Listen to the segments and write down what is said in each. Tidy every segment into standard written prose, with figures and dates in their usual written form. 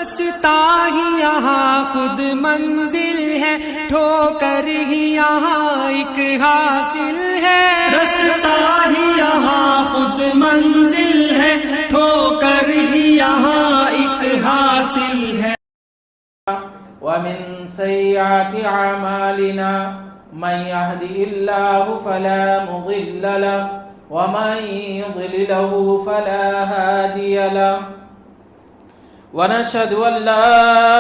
رستہ ہی یہاں خود منزل ہے، ٹھوکر ہی یہاں ایک حاصل ہے، رستہ ہی یہاں خود منزل ہے، ٹھوکر ہی یہاں ایک حاصل ہے۔ ومن سيئات أعمالنا من يهده الله فلا مضل له ومن يضلل فلا هادي له، ونشهد أن لا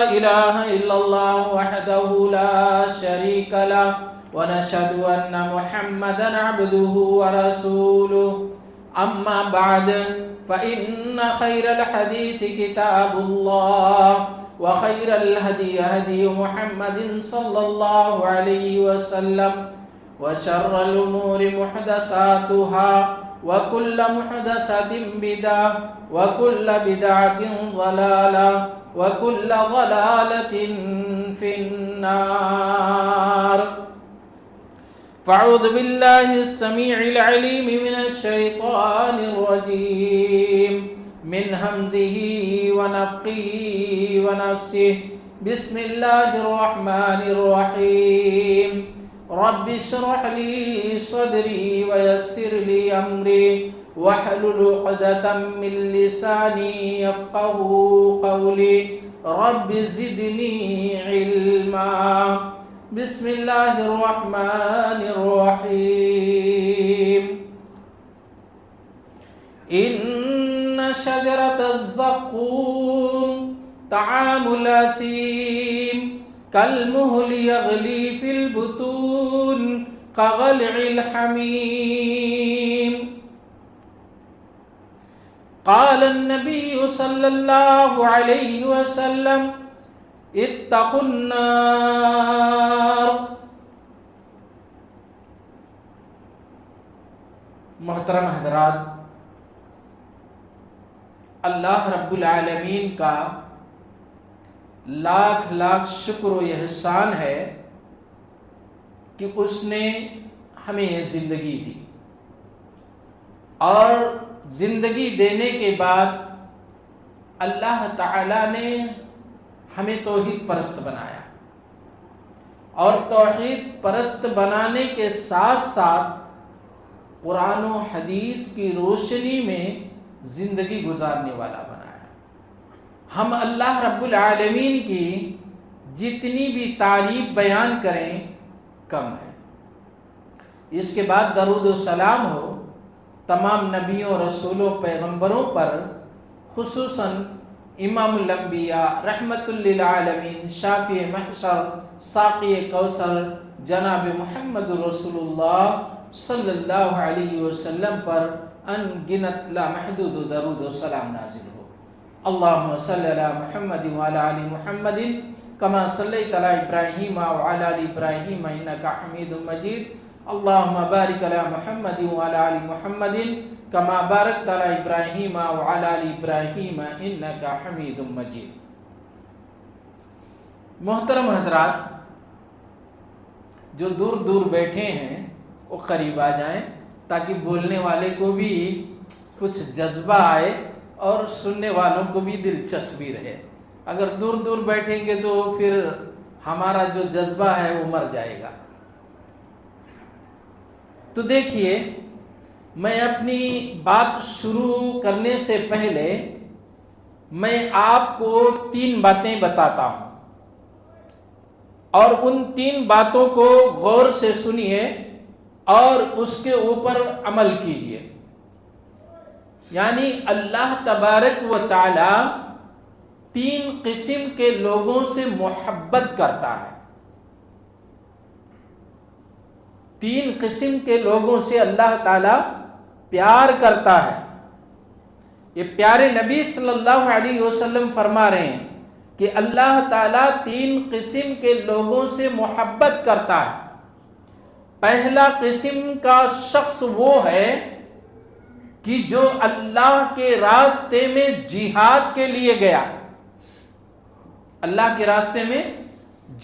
إله إلا الله وحده لا شريك له، ونشهد أن محمدا عبده ورسوله، أما بعد فإن خير الحديث كتاب الله، وخير الهدي هدي محمد صلى الله عليه وسلم، وشر الأمور محدثاتها، وكل محدثة بدعة، وكل بدعة ضلالة، وكل ضلالة في النار۔ فأعوذ بالله السميع العليم من الشيطان الرجيم، من همزه ونفخه ونفسه، بسم الله الرحمن الرحيم، رب اشرح لي صدري ويسر لي أمري واحلل عقدة من لساني يفقهوا قولي، رب زدني علما۔ بسم الله الرحمن الرحيم، إن شجرة الزقوم طعام الأثيم، كالمهل يغلي في البطون كغلع الحميم۔ قال النبي صلى الله عليه وسلم اتقوا النار۔ محترم حضرات، اللہ رب العالمین کا لاکھ لاکھ شکر و احسان ہے کہ اس نے ہمیں یہ زندگی دی، اور زندگی دینے کے بعد اللہ تعالی نے ہمیں توحید پرست بنایا، اور توحید پرست بنانے کے ساتھ ساتھ قرآن و حدیث کی روشنی میں زندگی گزارنے والا بنایا۔ ہم اللہ رب العالمین کی جتنی بھی تعریف بیان کریں کم ہے۔ اس کے بعد درود و سلام ہو تمام نبیوں، رسولوں، پیغمبروں پر، خصوصاً امام الانبیاء رحمت للعالمین، شافع محشر، ساقی کوثر جناب محمد رسول اللہ صلی اللہ علیہ وسلم پر ان گنت لامحدود درود و سلام نازل ہو۔ اللہم صلی علی محمد وعلی آل محمد کما صلیت علی ابراہیم وعلی آل ابراہیم انکا حمید مجید۔ اللہم بارک علی محمد وعلی آل محمد کما بارکت علی ابراہیم وعلی آل ابراہیم انکا حمید مجید۔ محترم حضرات، جو دور دور بیٹھے ہیں وہ قریب آ جائیں تاکہ بولنے والے کو بھی کچھ جذبہ آئے اور سننے والوں کو بھی دلچسپی رہے۔ اگر دور دور بیٹھیں گے تو پھر ہمارا جو جذبہ ہے وہ مر جائے گا۔ تو دیکھیے، میں اپنی بات شروع کرنے سے پہلے میں آپ کو 3 باتیں بتاتا ہوں، اور ان 3 باتوں کو غور سے سنیے اور اس کے اوپر عمل کیجیے۔ یعنی اللہ تبارک و تعالی 3 قسم کے لوگوں سے محبت کرتا ہے۔ 3 قسم کے لوگوں سے اللہ تعالی پیار کرتا ہے۔ یہ پیارے نبی صلی اللہ علیہ وسلم فرما رہے ہیں کہ اللہ تعالیٰ 3 قسم کے لوگوں سے محبت کرتا ہے۔ پہلا قسم کا شخص وہ ہے کہ جو اللہ کے راستے میں جہاد کے لیے گیا، اللہ کے راستے میں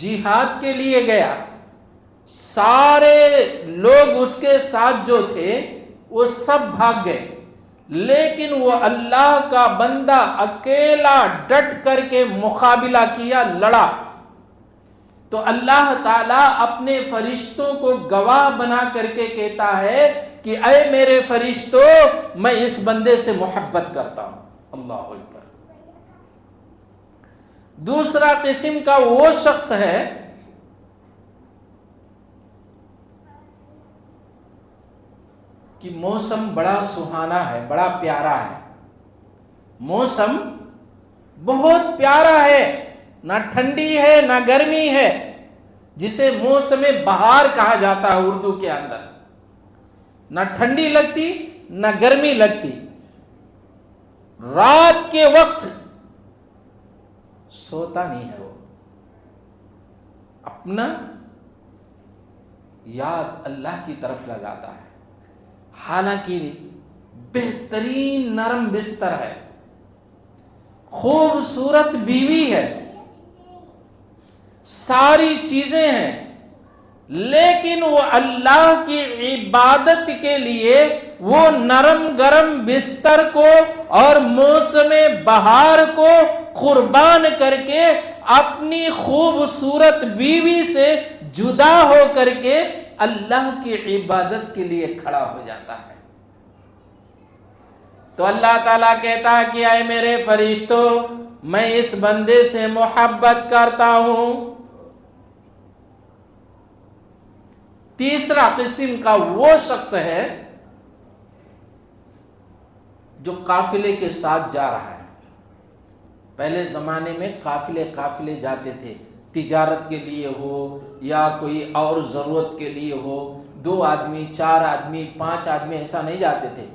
جہاد کے لیے گیا، سارے لوگ اس کے ساتھ جو تھے وہ سب بھاگ گئے، لیکن وہ اللہ کا بندہ اکیلا ڈٹ کر کے مقابلہ کیا، لڑا، تو اللہ تعالیٰ اپنے فرشتوں کو گواہ بنا کر کے کہتا ہے کہ اے میرے فرشتوں، میں اس بندے سے محبت کرتا ہوں۔ اللہ اکبر۔ دوسرا قسم کا وہ شخص ہے کہ موسم بڑا سہانا ہے، بڑا پیارا ہے، موسم بہت پیارا ہے، نہ ٹھنڈی ہے نہ گرمی ہے، جسے موسم بہار کہا جاتا ہے اردو کے اندر، نہ ٹھنڈی لگتی نہ گرمی لگتی، رات کے وقت سوتا نہیں ہے، وہ اپنا یاد اللہ کی طرف لگاتا ہے، حالانکہ بہترین نرم بستر ہے، خوبصورت بیوی ہے، ساری چیزیں ہیں، لیکن وہ اللہ کی عبادت کے لیے وہ نرم گرم بستر کو اور موسم بہار کو قربان کر کے اپنی خوبصورت بیوی سے جدا ہو کر کے اللہ کی عبادت کے لیے کھڑا ہو جاتا ہے۔ تو اللہ تعالیٰ کہتا ہے کہ اے میرے فرشتوں، میں اس بندے سے محبت کرتا ہوں۔ تیسرا قسم کا وہ شخص ہے جو قافلے کے ساتھ جا رہا ہے۔ پہلے زمانے میں قافلے جاتے تھے، تجارت کے لیے ہو یا کوئی اور ضرورت کے لیے ہو، 2 آدمی 4 آدمی 5 آدمی ایسا نہیں جاتے تھے،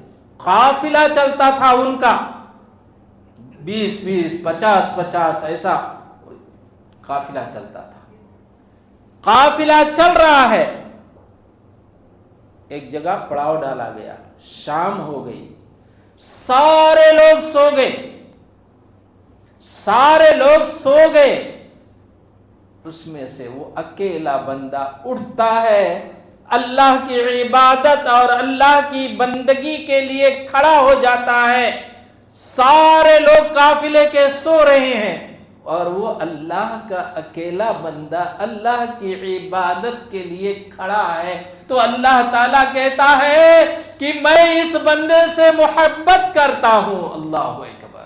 قافلہ چلتا تھا ان کا، 20 50 ایسا قافلہ چلتا تھا۔ قافلہ چل رہا ہے، ایک جگہ پڑاؤ ڈالا گیا، شام ہو گئی، سارے لوگ سو گئے، اس میں سے وہ اکیلا بندہ اٹھتا ہے، اللہ کی عبادت اور اللہ کی بندگی کے لیے کھڑا ہو جاتا ہے۔ سارے لوگ قافلے کے سو رہے ہیں اور وہ اللہ کا اکیلا بندہ اللہ کی عبادت کے لیے کھڑا ہے، تو اللہ تعالیٰ کہتا ہے کہ میں اس بندے سے محبت کرتا ہوں۔ اللہ اکبر۔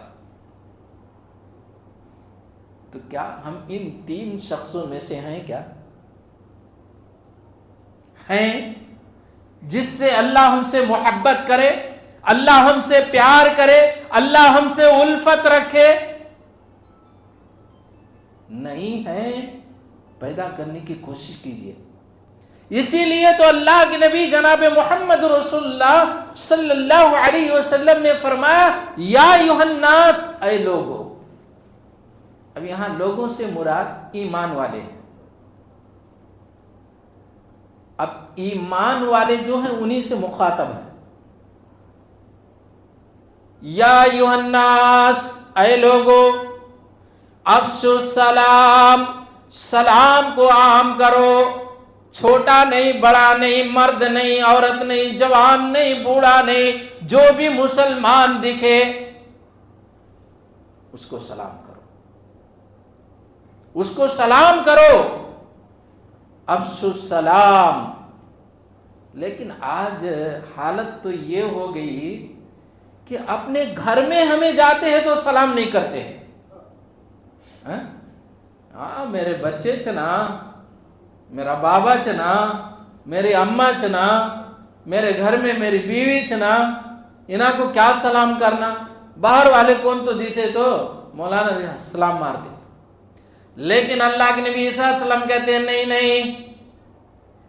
تو کیا ہم ان 3 شخصوں میں سے ہیں؟ کیا ہیں جس سے اللہ ہم سے محبت کرے، اللہ ہم سے پیار کرے، اللہ ہم سے الفت رکھے؟ نہیں ہے، پیدا کرنے کی کوشش کیجئے۔ اسی لیے تو اللہ کے نبی جناب محمد رسول اللہ صلی اللہ علیہ وسلم نے فرمایا، یا ایھا الناس، اے لوگو۔ اب یہاں لوگوں سے مراد ایمان والے ہیں۔ اب ایمان والے جو ہیں انہی سے مخاطب ہیں۔ یا ایھا الناس، اے لوگو، افشوا السلام، سلام کو عام کرو، چھوٹا نہیں بڑا نہیں، مرد نہیں عورت نہیں، جوان نہیں بوڑھا نہیں، جو بھی مسلمان دکھے اس کو سلام کرو، اس کو سلام کرو، افشوا السلام۔ لیکن آج حالت تو یہ ہو گئی کہ اپنے گھر میں ہمیں جاتے ہیں تو سلام نہیں کرتے ہیں۔ ہاں میرے بچے چنا، میرا بابا چنا، میری اماں چنا، میرے گھر میں میری بیوی چنا، انہاں کو کیا سلام کرنا؟ باہر والے کون تو دیسے تو مولانا سلام مار دے۔ لیکن اللہ کے نبی صلی اللہ علیہ وسلم کہتے ہیں نہیں نہیں،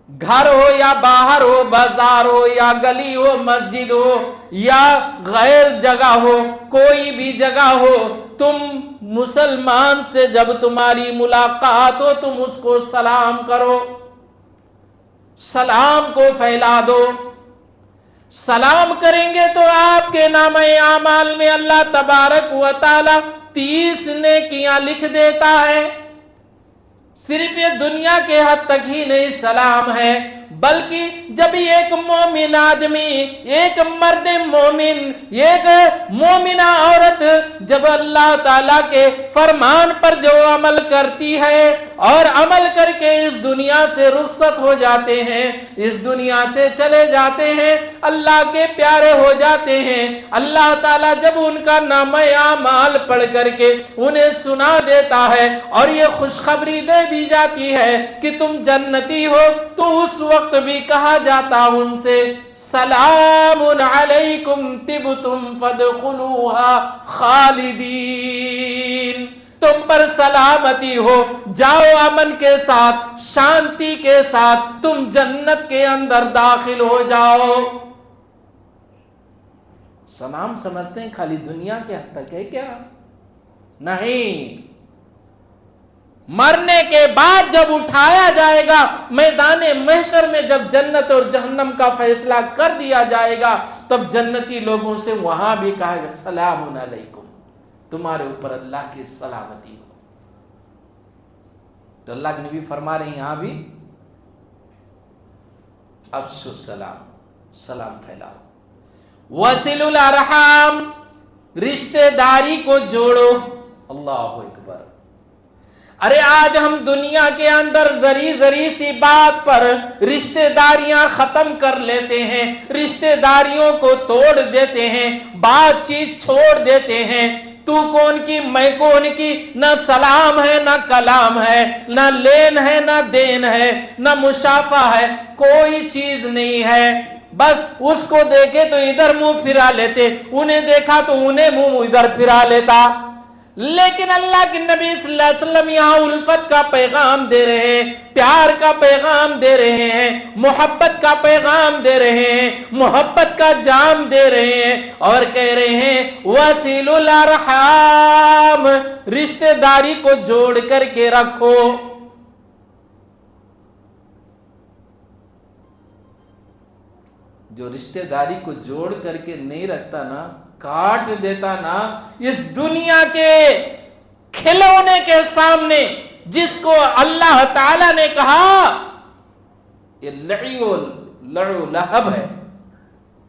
گھر ہو یا باہر ہو، بازار ہو یا گلی ہو، مسجد ہو یا غیر جگہ ہو، کوئی بھی جگہ ہو، تم مسلمان سے جب تمہاری ملاقات ہو تم اس کو سلام کرو، سلام کو پھیلا دو۔ سلام کریں گے تو آپ کے نامہ اعمال میں اللہ تبارک و تعالی 30 نیکیاں لکھ دیتا ہے۔ صرف یہ دنیا کے حد تک ہی نہیں سلام ہے، بلکہ جب ایک مومن آدمی، ایک مرد مومن، ایک مومنہ عورت جب اللہ تعالیٰ کے فرمان پر جو عمل کرتی ہے اور عمل کر کے اس دنیا سے رخصت ہو جاتے ہیں، اس دنیا سے چلے جاتے ہیں، اللہ کے پیارے ہو جاتے ہیں، اللہ تعالیٰ جب ان کا نامہ اعمال پڑھ کر کے انہیں سنا دیتا ہے اور یہ خوشخبری دے دی جاتی ہے کہ تم جنتی ہو، تو اس وقت بھی کہا جاتا ان سے سلام علیکم طبتم فادخلوها خالدین، تم پر سلامتی ہو، جاؤ امن کے ساتھ، شانتی کے ساتھ تم جنت کے اندر داخل ہو جاؤ۔ سلام سمجھتے ہیں خالی دنیا کے حد تک ہے کیا؟ نہیں، مرنے کے بعد جب اٹھایا جائے گا میدان محشر میں، جب جنت اور جہنم کا فیصلہ کر دیا جائے گا، تب جنتی لوگوں سے وہاں بھی کہا گا سلام علیکم، تمہارے اوپر اللہ کی سلامتی ہو۔ تو اللہ کے نبی فرما رہے ہیں یہاں بھی افشوا السلام، سلام پھیلاؤ، وصلوا الارحام، رشتہ داری کو جوڑو۔ اللہ اکبر۔ ارے آج ہم دنیا کے اندر ذری سی بات پر رشتہ داریاں ختم کر لیتے ہیں، رشتہ داریوں کو توڑ دیتے ہیں، بات چیت چھوڑ دیتے ہیں، تو کون کی میں کون کی، نہ سلام ہے نہ کلام ہے، نہ لین ہے نہ دین ہے، نہ مشافہ ہے، کوئی چیز نہیں ہے۔ بس اس کو دیکھے تو ادھر منہ پھرا لیتے، انہیں دیکھا تو انہیں منہ ادھر پھرا لیتا۔ لیکن اللہ کے نبی صلی اللہ علیہ وسلم یہاں الفت کا پیغام دے رہے ہیں، پیار کا پیغام دے رہے ہیں، محبت کا پیغام دے رہے ہیں، محبت کا جام دے رہے ہیں، اور کہہ رہے ہیں وصلوا الارحام، رشتہ داری کو جوڑ کر کے رکھو۔ جو رشتہ داری کو جوڑ کر کے نہیں رکھتا نا، کاٹ دیتا نا، اس دنیا کے کھلونے کے سامنے جس کو اللہ تعالی نے کہا یہ لعو لہب ہے،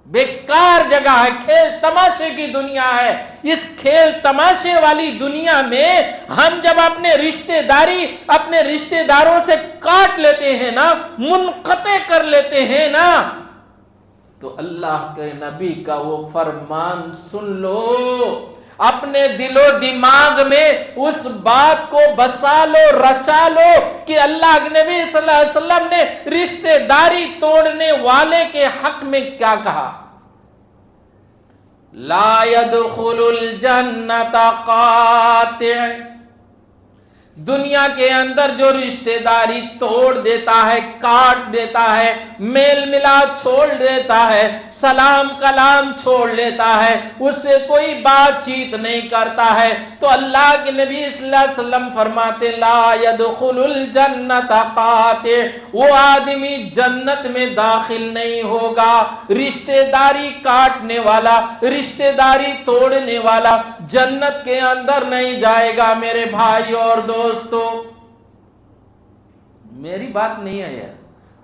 بیکار جگہ ہے، کھیل تماشے کی دنیا ہے، اس کھیل تماشے والی دنیا میں ہم جب اپنے رشتہ داروں سے کاٹ لیتے ہیں نا، منقطع کر لیتے ہیں نا، تو اللہ کے نبی کا وہ فرمان سن لو، اپنے دل و دماغ میں اس بات کو بسا لو، رچا لو کہ اللہ کے نبی صلی اللہ علیہ وسلم نے رشتہ داری توڑنے والے کے حق میں کیا کہا۔ لا يدخل الجنت قاطع، دنیا کے اندر جو رشتہ داری توڑ دیتا ہے، کاٹ دیتا ہے، میل ملاپ چھوڑ دیتا ہے، سلام کلام چھوڑ لیتا ہے، اس سے کوئی بات چیت نہیں کرتا ہے، تو اللہ کے نبی صلی اللہ علیہ وسلم فرماتے لا يدخل الجنت قاطع، وہ آدمی جنت میں داخل نہیں ہوگا۔ رشتہ داری کاٹنے والا، رشتہ داری توڑنے والا جنت کے اندر نہیں جائے گا۔ میرے بھائی اور دوستو، میری بات نہیں ہے یار،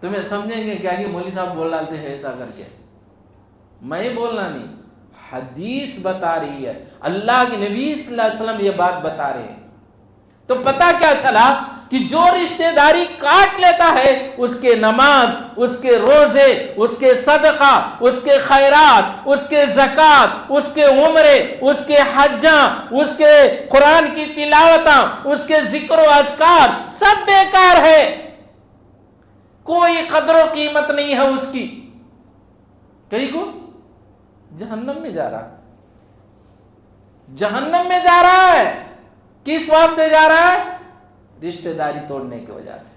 تمہیں سمجھیں گے کیا کہ مولوی صاحب بول ڈالتے ہیں ایسا کر کے، میں بولنا نہیں، حدیث بتا رہی ہے، اللہ کے نبی صلی اللہ علیہ وسلم یہ بات بتا رہے ہیں۔ تو پتہ کیا چلا کہ جو رشتہ داری کاٹ لیتا ہے، اس کے نماز، اس کے روزے، اس کے صدقہ، اس کے خیرات، اس کے زکوٰۃ، اس کے عمرے، اس کے حجاں، اس کے قرآن کی تلاوتاں، اس کے ذکر و اذکار سب بیکار ہے، کوئی قدر و قیمت نہیں ہے اس کی۔ کہیں کو جہنم میں جا رہا ہے، جہنم میں جا رہا ہے، کس وجہ سے جا رہا ہے؟ رشتہ داری توڑنے کی وجہ سے۔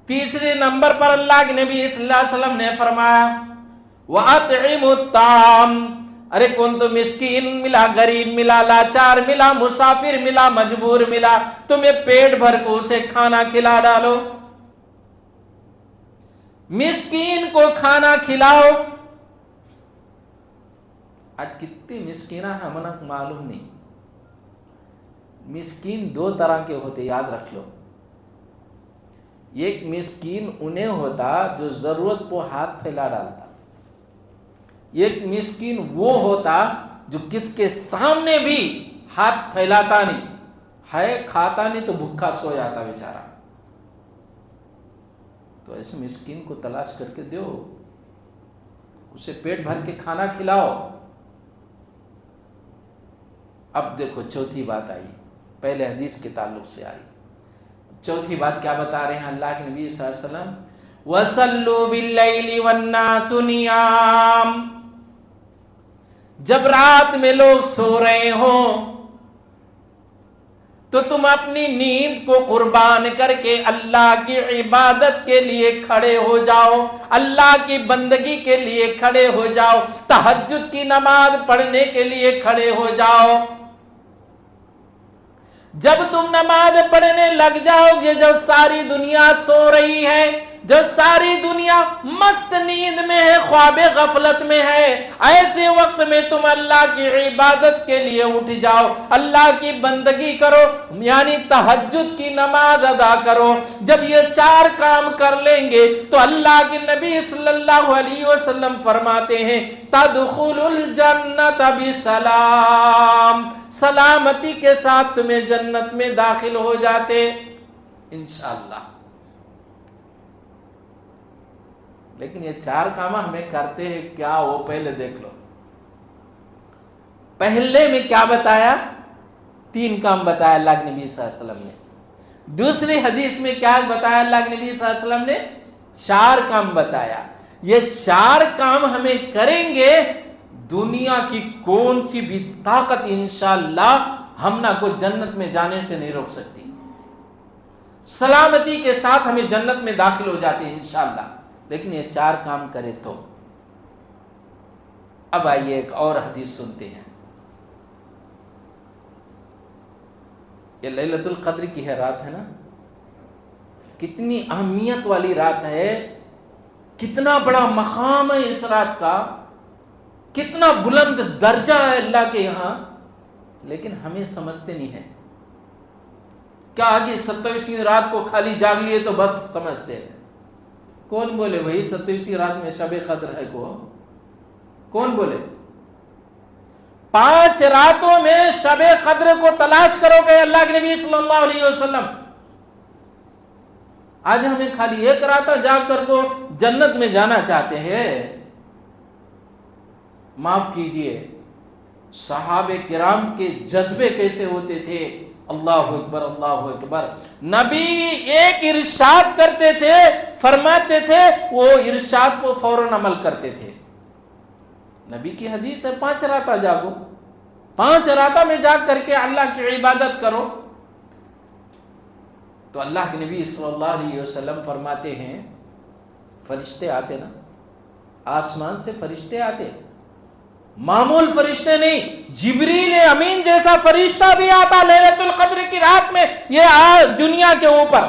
تیسرے نمبر پر اللہ کے نبی صلی اللہ علیہ وسلم نے فرمایا وَأَطْعِمُوا الطَّعَامَ، ارے کون تو مسکین ملا، غریب ملا، لاچار ملا، مسافر ملا، مجبور ملا، تمہیں پیٹ بھر کو اسے کھانا کھلا ڈالو، مسکین کو کھانا کھلاؤ۔ آج کتنے مسکینہ ہیں ہمیں معلوم نہیں۔ مسکین دو طرح کے ہوتے، یاد رکھ لو، ایک مسکین انہیں ہوتا جو ضرورت کو ہاتھ پھیلا ڈالتا، ایک مسکین وہ ہوتا جو کس کے سامنے بھی ہاتھ پھیلاتا نہیں، ہے کھاتا نہیں تو بھوکا سو جاتا بیچارہ۔ تو ایسے مسکین کو تلاش کر کے دو، اسے پیٹ بھر کے کھانا کھلاؤ۔ اب دیکھو چوتھی بات آئی، پہلے حدیث کے تعلق سے آئی، چوتھی بات کیا بتا رہے ہیں اللہ کے نبی صلی اللہ علیہ وسلم؟ وَصَلُّوا بِاللَّيْلِ وَالنَّاسُ نِيَامٌ، جب رات میں لوگ سو رہے ہوں تو تم اپنی نیند کو قربان کر کے اللہ کی عبادت کے لیے کھڑے ہو جاؤ، اللہ کی بندگی کے لیے کھڑے ہو جاؤ، تہجد کی نماز پڑھنے کے لیے کھڑے ہو جاؤ۔ جب تم نماز پڑھنے لگ جاؤ گے، جب ساری دنیا سو رہی ہے، جب ساری دنیا مست نیند میں ہے، خواب غفلت میں ہے، ایسے وقت میں تم اللہ کی عبادت کے لیے اٹھ جاؤ، اللہ کی بندگی کرو، یعنی تہجد کی نماز ادا کرو۔ جب یہ چار کام کر لیں گے تو اللہ کے نبی صلی اللہ علیہ وسلم فرماتے ہیں تدخل الجنت بسلام، سلامتی کے ساتھ تمہیں جنت میں داخل ہو جاتے انشاءاللہ۔ لیکن یہ چار کام ہمیں کرتے ہیں کیا، وہ پہلے دیکھ لو۔ پہلے میں کیا بتایا؟ 3 کام بتایا اللہ کے نبی صلی اللہ علیہ وسلم نے۔ دوسری حدیث میں کیا بتایا اللہ کے نبی صلی اللہ علیہ وسلم نے؟ 4 کام بتایا۔ یہ 4 کام ہمیں کریں گے، دنیا کی کون سی بھی طاقت انشاءاللہ ہم نہ کو جنت میں جانے سے نہیں روک سکتی، سلامتی کے ساتھ ہمیں جنت میں داخل ہو جاتے ہیں انشاءاللہ۔ لیکن یہ 4 کام کرے تو۔ اب آئیے ایک اور حدیث سنتے ہیں۔ یہ لیلۃ القدر کی ہے رات ہے نا، کتنی اہمیت والی رات ہے، کتنا بڑا مقام ہے اس رات کا، کتنا بلند درجہ ہے اللہ کے یہاں، لیکن ہمیں سمجھتے نہیں ہیں۔ کیا آگے 27ویں رات کو خالی جاگ لیے تو بس سمجھتے ہیں؟ کون بولے بھائی 27ویں رات میں شب قدر ہے؟ کون بولے؟ 5 راتوں میں شب قدر کو تلاش کرو گے اللہ کے نبی صلی اللہ علیہ وسلم۔ آج ہمیں خالی 1 رات جاگ کر کو جنت میں جانا چاہتے ہیں۔ معاف کیجئے، صحابہ کرام کے جذبے کیسے ہوتے تھے؟ اللہ اکبر اللہ اکبر۔ نبی ایک ارشاد کرتے تھے، فرماتے تھے، وہ ارشاد کو فوراً عمل کرتے تھے۔ نبی کی حدیث ہے 5 راتہ جاگو، 5 راتہ میں جاگ کر کے اللہ کی عبادت کرو۔ تو اللہ کے نبی صلی اللہ علیہ وسلم فرماتے ہیں فرشتے آتے نا، آسمان سے فرشتے آتے، معمول فرشتے نہیں، جبریل امین جیسا فرشتہ بھی آتا لیلۃ القدر کی رات میں یہ دنیا کے اوپر،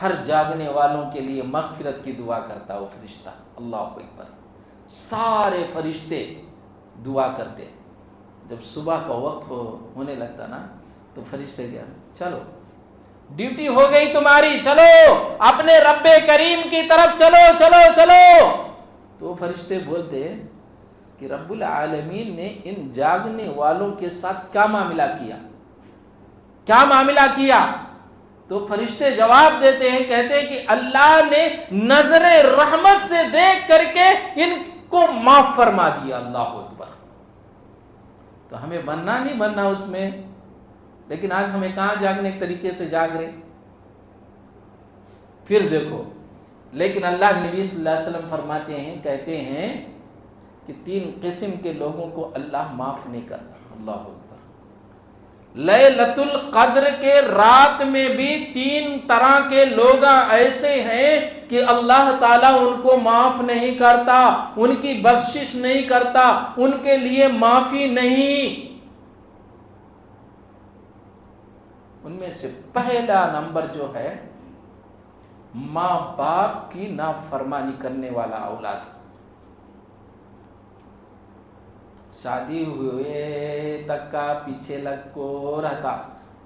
ہر جاگنے والوں کے لیے مغفرت کی دعا کرتا وہ فرشتہ۔ اللہ اکبر، سارے فرشتے دعا کرتے۔ جب صبح کا وقت ہونے لگتا نا تو فرشتے کیا، چلو ڈیوٹی ہو گئی تمہاری، چلو اپنے رب کریم کی طرف چلو چلو چلو۔ تو فرشتے بولتے کہ رب العالمین نے ان جاگنے والوں کے ساتھ کیا معاملہ کیا، کیا معاملہ کیا؟ تو فرشتے جواب دیتے ہیں، کہتے ہیں کہ اللہ نے نظر رحمت سے دیکھ کر کے ان کو معاف فرما دیا۔ اللہ اکبر۔ تو ہمیں بننا نہیں بننا اس میں، لیکن آج ہمیں کہاں جاگنے کے طریقے سے جاگ رہے۔ پھر دیکھو، لیکن اللہ کے نبی صلی اللہ علیہ وسلم فرماتے ہیں، کہتے ہیں کہ 3 قسم کے لوگوں کو اللہ معاف نہیں کرتا۔ اللہ اکبر۔ لیلۃ القدر کے رات میں بھی 3 طرح کے لوگ ایسے ہیں کہ اللہ تعالیٰ ان کو معاف نہیں کرتا، ان کی بخشش نہیں کرتا، ان کے لیے معافی نہیں۔ ان میں سے پہلا نمبر جو ہے، ماں باپ کی نافرمانی کرنے والا اولاد۔ شادی ہوئے تک کا پیچھے لگ کو رہتا،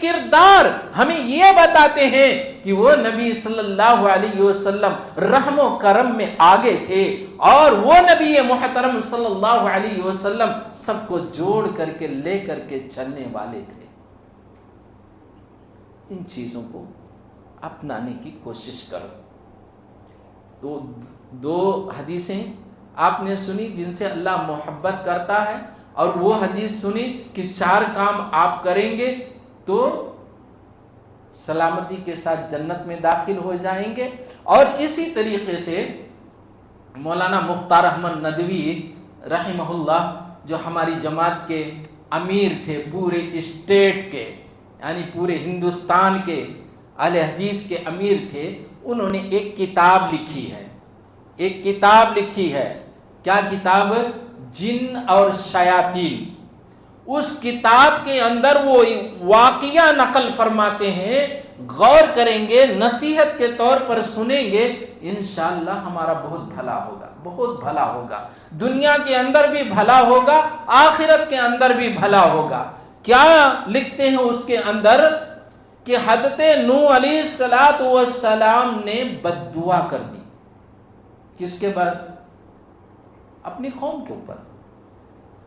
کردار ہمیں یہ بتاتے ہیں کہ وہ نبی صلی اللہ علیہ وسلم رحم و کرم میں آگے تھے، اور وہ نبی محترم صلی اللہ علیہ وسلم سب کو جوڑ کر کے لے کر کے چلنے والے تھے۔ ان چیزوں کو اپنانے کی کوشش کرو۔ تو دو حدیثیں آپ نے سنی جن سے اللہ محبت کرتا ہے، اور وہ حدیث سنی کہ 4 کام آپ کریں گے تو سلامتی کے ساتھ جنت میں داخل ہو جائیں گے۔ اور اسی طریقے سے مولانا مختار احمد ندوی رحمہ اللہ، جو ہماری جماعت کے امیر تھے، پورے اسٹیٹ کے، یعنی پورے ہندوستان کے اہل حدیث کے امیر تھے، انہوں نے ایک کتاب لکھی ہے، ایک کتاب لکھی ہے۔ کیا کتاب؟ جن اور شیاطین۔ اس کتاب کے اندر وہ واقعہ نقل فرماتے ہیں، غور کریں گے، نصیحت کے طور پر سنیں گے، انشاءاللہ ہمارا بہت بھلا ہوگا، بہت بھلا ہوگا، دنیا کے اندر بھی بھلا ہوگا، آخرت کے اندر بھی بھلا ہوگا۔ کیا لکھتے ہیں اس کے اندر؟ کہ حضرت نوح علیہ السلام نے بد دعا کر دی۔ کس کے بعد؟ اپنی قوم کے اوپر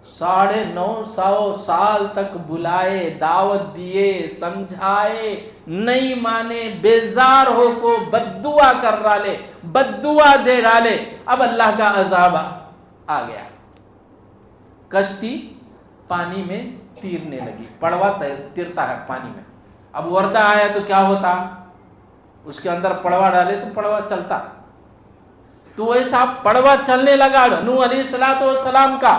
950 سال تک بلائے، دعوت دیے، سمجھائے، نہیں مانے، بیزار ہو کو بد دعا کر رالے، بد دعا دے رالے۔ اب اللہ کا عذاب آ گیا، کشتی پانی میں تیرنے لگی، پڑوا تیرتا ہے پانی میں۔ اب وردہ آیا تو کیا ہوتا؟ اس کے اندر پڑوا ڈالے تو پڑوا چلتا، تو ایسا پڑوا چلنے لگا نوح علیہ السلام کا۔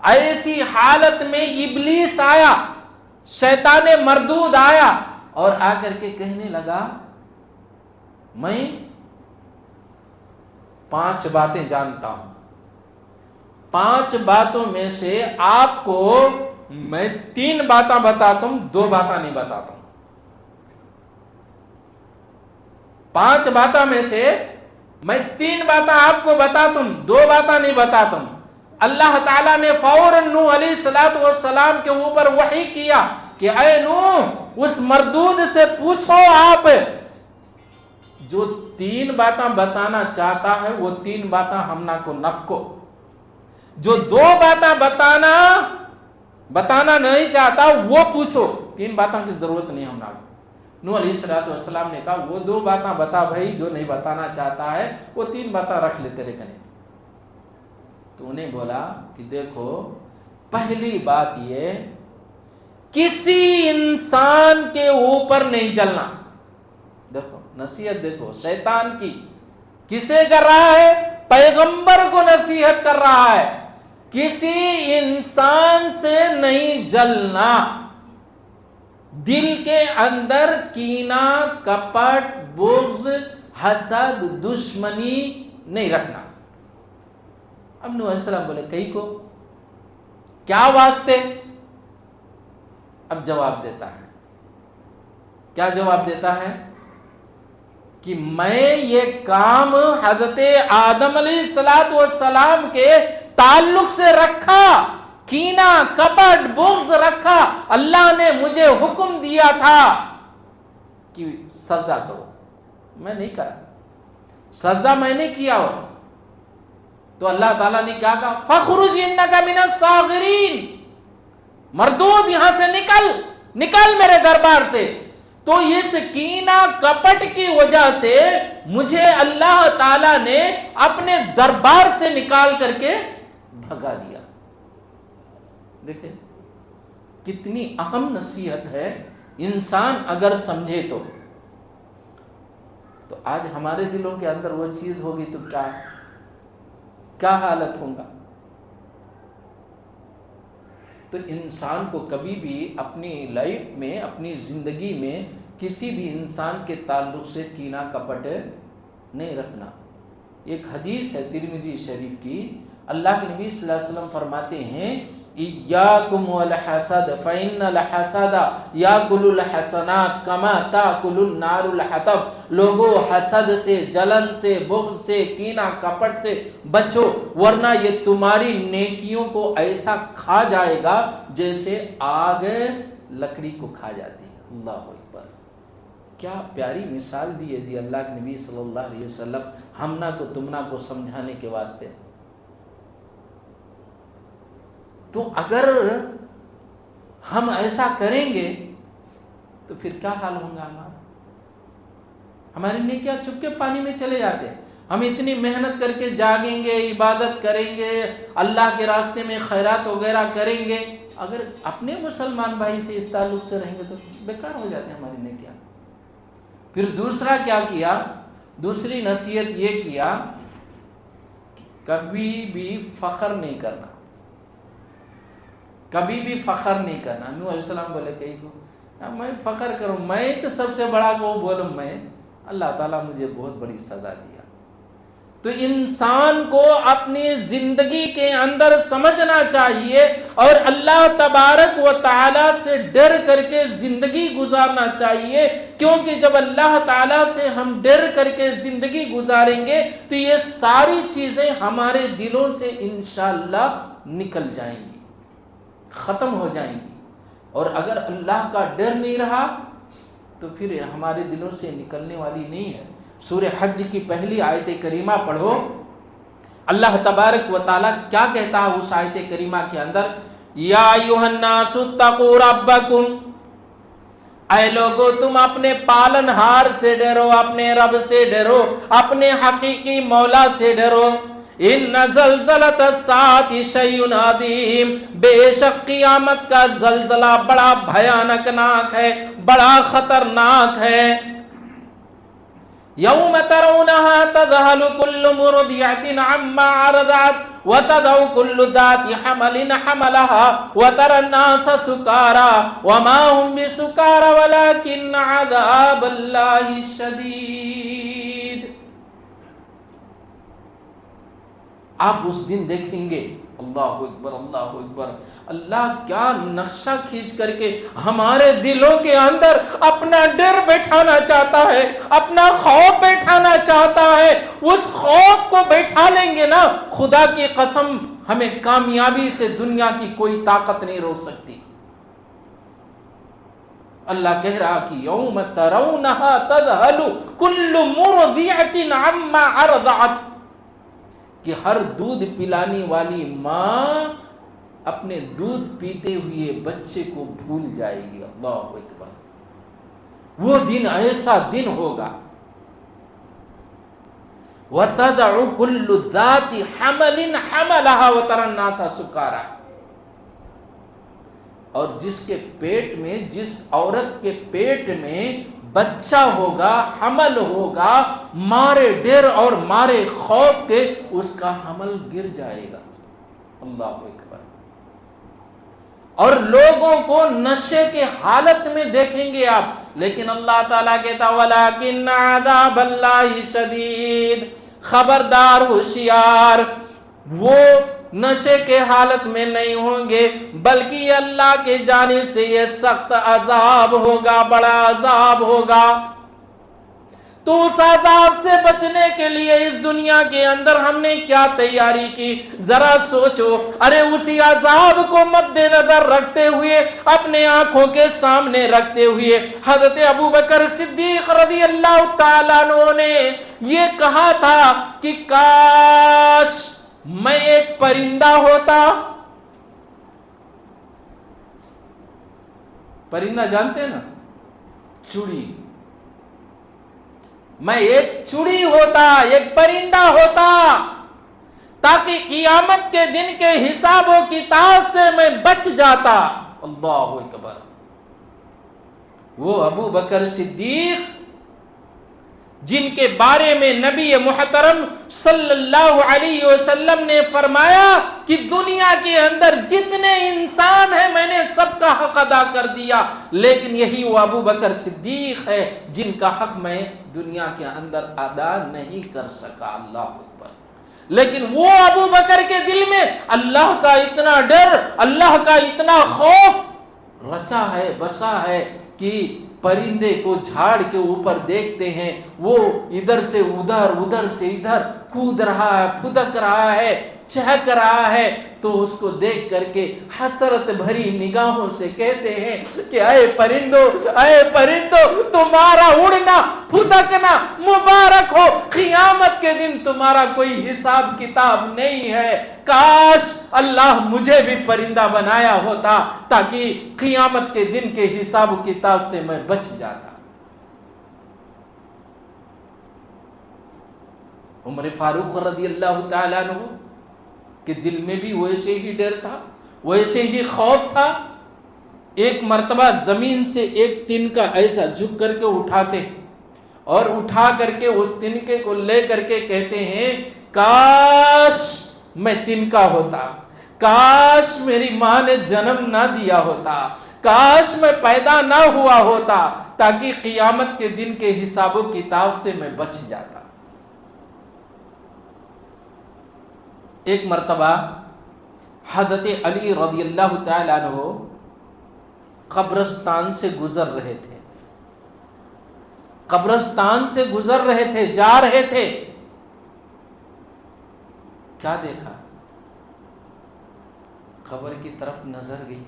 ایسی حالت میں ابلیس آیا، شیطان مردود آیا، اور آ کر کے کہنے لگا میں 5 باتیں جانتا ہوں، 5 باتوں میں سے آپ کو میں 3 باتیں بتاتا ہوں، 2 باتیں نہیں بتاتا ہوں۔ 5 باتوں میں سے میں 3 باتیں آپ کو بتاتا ہوں، 2 باتیں نہیں بتاتا ہوں۔ اللہ تعالیٰ نے فوراً نوح علیہ السلام کے اوپر وحی کیا کہ اے نوح، اس مردود سے پوچھو آپ، جو 3 باتیں بتانا چاہتا ہے وہ 3 باتیں ہمنا کو نکو، جو 2 باتیں بتانا نہیں چاہتا وہ پوچھو، 3 باتوں کی ضرورت نہیں ہمنا کو۔ نوح علیہ السلام نے کہا وہ 2 باتیں بتا بھائی، جو نہیں بتانا چاہتا ہے وہ 3 باتیں رکھ لے تیرے کنے۔ تو انہیں بولا کہ دیکھو، پہلی بات یہ، کسی انسان کے اوپر نہیں جلنا۔ دیکھو نصیحت، دیکھو شیطان کی کسے کر رہا ہے؟ پیغمبر کو نصیحت کر رہا ہے، کسی انسان سے نہیں جلنا، دل کے اندر کینہ، کپٹ، بغض، حسد، دشمنی نہیں رکھنا۔ اب نوح علیہ السلام بولے کئی کو کیا واسطے؟ اب جواب دیتا ہے، کیا جواب دیتا ہے؟ کہ میں یہ کام حضرت آدم علیہ السلام کے تعلق سے رکھا، کینہ، کپٹ، بغض رکھا، اللہ نے مجھے حکم دیا تھا کہ سجدہ کرو، میں نہیں کرا، سجدہ میں نے کیا ہو، تو اللہ تعالیٰ نے کیا کہا؟ فَخْرُجْ إِنَّكَ مِنَ الصَّاغِرِينَ، مردود یہاں سے نکل میرے دربار سے۔ تو اس کینہ کپٹ کی وجہ سے مجھے اللہ تعالیٰ نے اپنے دربار سے نکال کر کے بھگا دیا۔ دیکھیں کتنی اہم نصیحت ہے، انسان اگر سمجھے تو آج ہمارے دلوں کے اندر وہ چیز ہوگی تو کیا حالت ہوگا۔ تو انسان کو کبھی بھی اپنی لائف میں، اپنی زندگی میں کسی بھی انسان کے تعلق سے کینہ کپٹ نہیں رکھنا۔ ایک حدیث ہے ترمذی شریف کی، اللہ کے نبی صلی اللہ علیہ وسلم فرماتے ہیں ایاکم والحسد فإن الحسد یاکل الحسنات کما تاکل النار الحطب۔ لوگوں حسد سے، جلن سے، بغض سے، کینہ کپٹ سے بچو، ورنہ یہ تمہاری نیکیوں کو ایسا کھا جائے گا جیسے آگ لکڑی کو کھا جاتی ہے. اللہ اکبر. کیا پیاری مثال دی ہے جی اللہ کے نبی صلی اللہ علیہ وسلم ہمنا کو تمنا کو سمجھانے کے واسطے. تو اگر ہم ایسا کریں گے تو پھر کیا حال ہوگا ہمارا؟ ہمارے لیے کیا چپکے پانی میں چلے جاتے ہیں. ہم اتنی محنت کر کے جاگیں گے, عبادت کریں گے, اللہ کے راستے میں خیرات وغیرہ کریں گے, اگر اپنے مسلمان بھائی سے اس تعلق سے رہیں گے تو بیکار ہو جاتے ہیں ہمارے لیے. کیا پھر دوسرا کیا کیا؟ دوسری نصیحت یہ کیا کہ کبھی بھی فخر نہیں کرنا, کبھی بھی فخر نہیں کرنا. نوح علیہ السلام بولے کہیں کو میں فخر کروں, میں سب سے بڑا کو بولوں میں, اللہ تعالیٰ مجھے بہت بڑی سزا دیا. تو انسان کو اپنی زندگی کے اندر سمجھنا چاہیے اور اللہ تبارک و تعالیٰ سے ڈر کر کے زندگی گزارنا چاہیے, کیونکہ جب اللہ تعالیٰ سے ہم ڈر کر کے زندگی گزاریں گے تو یہ ساری چیزیں ہمارے دلوں سے انشاءاللہ نکل جائیں گی, ختم ہو جائیں گی. اور اگر اللہ کا ڈر نہیں رہا تو پھر ہمارے دلوں سے نکلنے والی نہیں ہے. سورہ حج کی پہلی آیت کریمہ پڑھو, اللہ تبارک و تعالیٰ کیا کہتا ہے اس آیت کریمہ کے اندر؟ یا ایھا الناس اتقوا ربکم, اے لوگو تم اپنے پالنہار سے ڈرو, اپنے رب سے ڈرو, اپنے حقیقی مولا سے ڈرو. ان زلزلۃ الساعۃ شیء عظیم, بے شک قیامت کا زلزلہ بڑا بھیانک ناک ہے, بڑا خطرناک ہے. یوم ترونها تذهل كل مرضعة عما ارضعت وتضع كل ذات حمل حملها وترى الناس سكارى وما هم بسكارى ولكن عذاب الله شديد. آپ اس دن دیکھیں گے, اللہ اکبر اللہ اکبر, اللہ کیا نقشہ کھینچ کر کے ہمارے دلوں کے اندر اپنا ڈر بیٹھانا چاہتا ہے, اپنا خوف بیٹھانا چاہتا ہے. اس خوف کو بیٹھا لیں گے نا, خدا کی قسم ہمیں کامیابی سے دنیا کی کوئی طاقت نہیں روک سکتی. اللہ کہہ رہا کہ یوم ترونها تذهل كل مرضعة عما ارضعت, کہ ہر دودھ پلانے والی ماں اپنے دودھ پیتے ہوئے بچے کو بھول جائے گی. اللہ اکبر. وہ دن ایسا دن ہوگا. وَتَدَعُ كُلُّ ذَاتِ حَمَلٍ حَمَلَهَا وَتَرَى النَّاسَ سُكَارَى, اور جس کے پیٹ میں, جس عورت کے پیٹ میں بچہ ہوگا, حمل ہوگا, مارے ڈر اور مارے خوف کے اس کا حمل گر جائے گا. اللہ اکبر. اور لوگوں کو نشے کے حالت میں دیکھیں گے آپ, لیکن اللہ تعالیٰ کہتا وَلَكِنَّ عَذَابَ اللَّهِ شَدِيدٌ, خبردار ہوشیار, وہ نشے کے حالت میں نہیں ہوں گے بلکہ اللہ کے جانب سے یہ سخت عذاب ہوگا, بڑا عذاب ہوگا. تو اس عذاب سے بچنے کے لیے اس دنیا کے اندر ہم نے کیا تیاری کی, ذرا سوچو. ارے اسی عذاب کو مد نظر رکھتے ہوئے, اپنے آنکھوں کے سامنے رکھتے ہوئے, حضرت ابوبکر صدیق رضی اللہ تعالیٰ عنہ نے یہ کہا تھا کہ کاش میں ایک پرندہ ہوتا. پرندہ جانتے ہیں نا, چڑی. میں ایک چڑی ہوتا, ایک پرندہ ہوتا, تاکہ قیامت کے دن کے حساب و کتاب سے میں بچ جاتا. اللہ اکبر. وہ ابو بکر صدیق جن کے بارے میں نبی محترم صلی اللہ علیہ وسلم نے فرمایا کہ دنیا کے اندر جتنے انسان ہیں میں نے سب کا حق ادا کر دیا, لیکن یہی وہ ابو بکر صدیق ہے جن کا حق میں دنیا کے اندر ادا نہیں کر سکا. اللہ اکبر. لیکن وہ ابو بکر کے دل میں اللہ کا اتنا ڈر, اللہ کا اتنا خوف رچا ہے, بسا ہے کہ پرندے کو جھاڑ کے اوپر دیکھتے ہیں, وہ ادھر سے ادھر, ادھر سے ادھر کود رہا ہے, پھدک رہا ہے, چہک رہا ہے تو اس کو دیکھ کر کے حسرت بھری نگاہوں سے کہتے ہیں کہ اے پرندو تمہارا اڑنا پھدکنا مبارک ہو، قیامت کے دن تمہارا کوئی حساب کتاب نہیں ہے۔ کاش اللہ مجھے بھی پرندہ بنایا ہوتا تاکہ قیامت کے دن کے حساب کتاب سے میں بچ جاتا۔ عمر فاروق رضی اللہ تعالیٰ عنہ کہ دل میں بھی ویسے ہی ڈر تھا، ویسے ہی خوف تھا۔ ایک مرتبہ زمین سے ایک تنکا ایسا جھک کر کے اٹھاتے اور اٹھا کر کے اس تنکے کو لے کر کے کہتے ہیں کاش میں تنکا ہوتا، کاش میری ماں نے جنم نہ دیا ہوتا، کاش میں پیدا نہ ہوا ہوتا تاکہ قیامت کے دن کے حساب و کتاب سے میں بچ جاتا۔ ایک مرتبہ حضرت علی رضی اللہ تعالیٰ عنہ قبرستان سے گزر رہے تھے، قبرستان سے گزر رہے تھے، جا رہے تھے، کیا دیکھا؟ قبر کی طرف نظر گئی،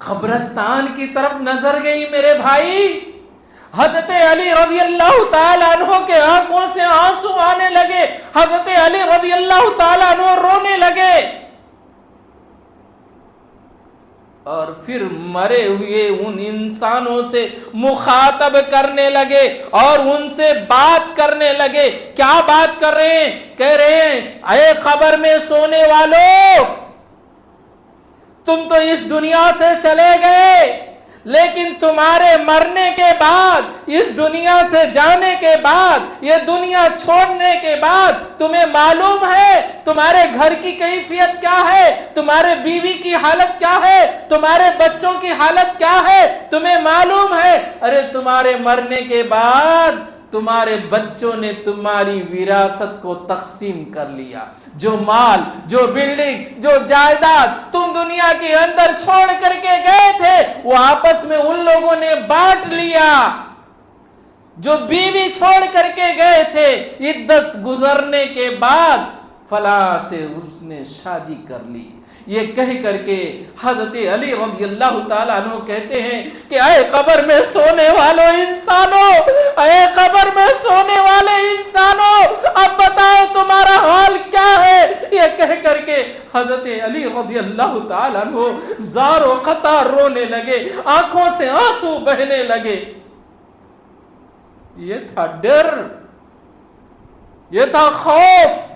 قبرستان کی طرف نظر گئی میرے بھائی۔ حضرت علی رضی اللہ تعالیٰ عنہ کے آنکھوں سے آنسو آنے لگے، حضرت علی رضی اللہ تعالیٰ عنہ رونے لگے اور پھر مرے ہوئے ان انسانوں سے مخاطب کرنے لگے اور ان سے بات کرنے لگے۔ کیا بات کر رہے ہیں؟ کہہ رہے ہیں اے قبر میں سونے والو، تم تو اس دنیا سے چلے گئے، لیکن تمہارے مرنے کے بعد، اس دنیا سے جانے کے بعد، یہ دنیا چھوڑنے کے بعد تمہیں معلوم ہے تمہارے گھر کی کیفیت کیا ہے، تمہارے بیوی کی حالت کیا ہے، تمہارے بچوں کی حالت کیا ہے، تمہیں معلوم ہے؟ ارے تمہارے مرنے کے بعد تمہارے بچوں نے تمہاری وراثت کو تقسیم کر لیا، جو مال، جو بلڈنگ، جو جائیداد تم دنیا کے اندر چھوڑ کر کے گئے تھے وہ آپس میں ان لوگوں نے بانٹ لیا۔ جو بیوی چھوڑ کر کے گئے تھے عدت گزرنے کے بعد فلاں سے اس نے شادی کر لی۔ یہ کہہ کر کے حضرت علی رضی اللہ تعالیٰ عنہ کہتے ہیں کہ اے قبر میں سونے والوں انسانوں، اے قبر میں سونے والے انسانوں، اب بتاؤ تمہارا حال کیا ہے؟ یہ کہہ کر کے حضرت علی رضی اللہ تعالیٰ عنہ زار و قطار رونے لگے، آنکھوں سے آنسو بہنے لگے۔ یہ تھا ڈر، یہ تھا خوف۔